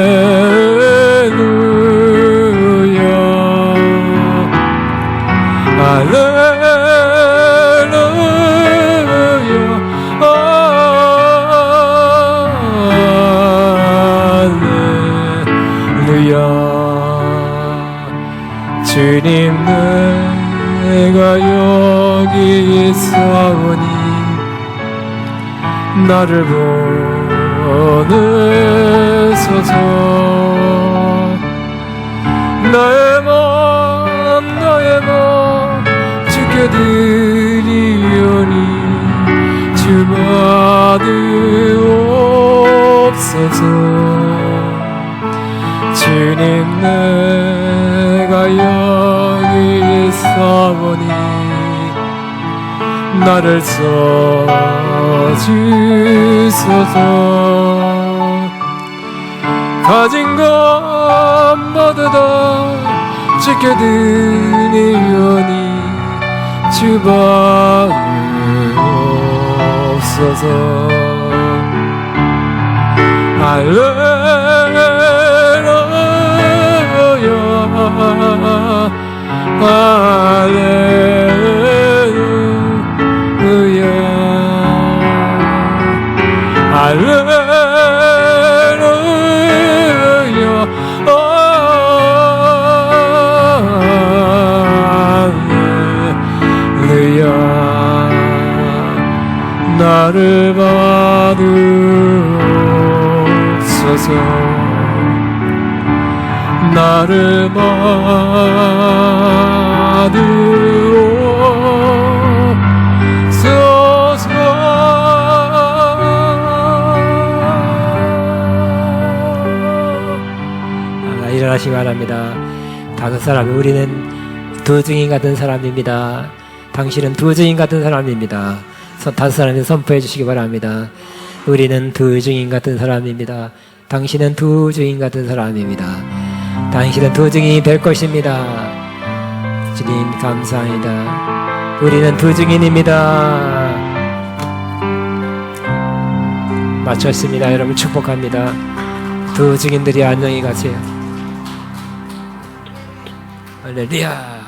할렐루야. 주님 내가 여기 있사오니 나를 보내소서. 나의 마음 지켜드리오니 주 받으옵소서. 주님 내가 여기 있사오니 나를 써주소서. 가진 것 모두 다 지켜드리오니 주 받으옵소서. 할렐루야 할렐루야 할렐루야 할렐루야. 나를 받으옵소서. 나를 받으옵소서. 일어나시기 바랍니다. 다섯 사람, 우리는 두 증인 같은 사람입니다. 당신은 두 증인 같은 사람입니다. 다섯 사람이 선포해 주시기 바랍니다. 우리는 두 증인 같은 사람입니다. 당신은 두 증인 같은 사람입니다. 당신은 두 증인이 될 것입니다. 주님 감사합니다. 우리는 두 증인입니다. 마쳤습니다. 여러분 축복합니다. 두 증인들이 안녕히 가세요. 할렐루야.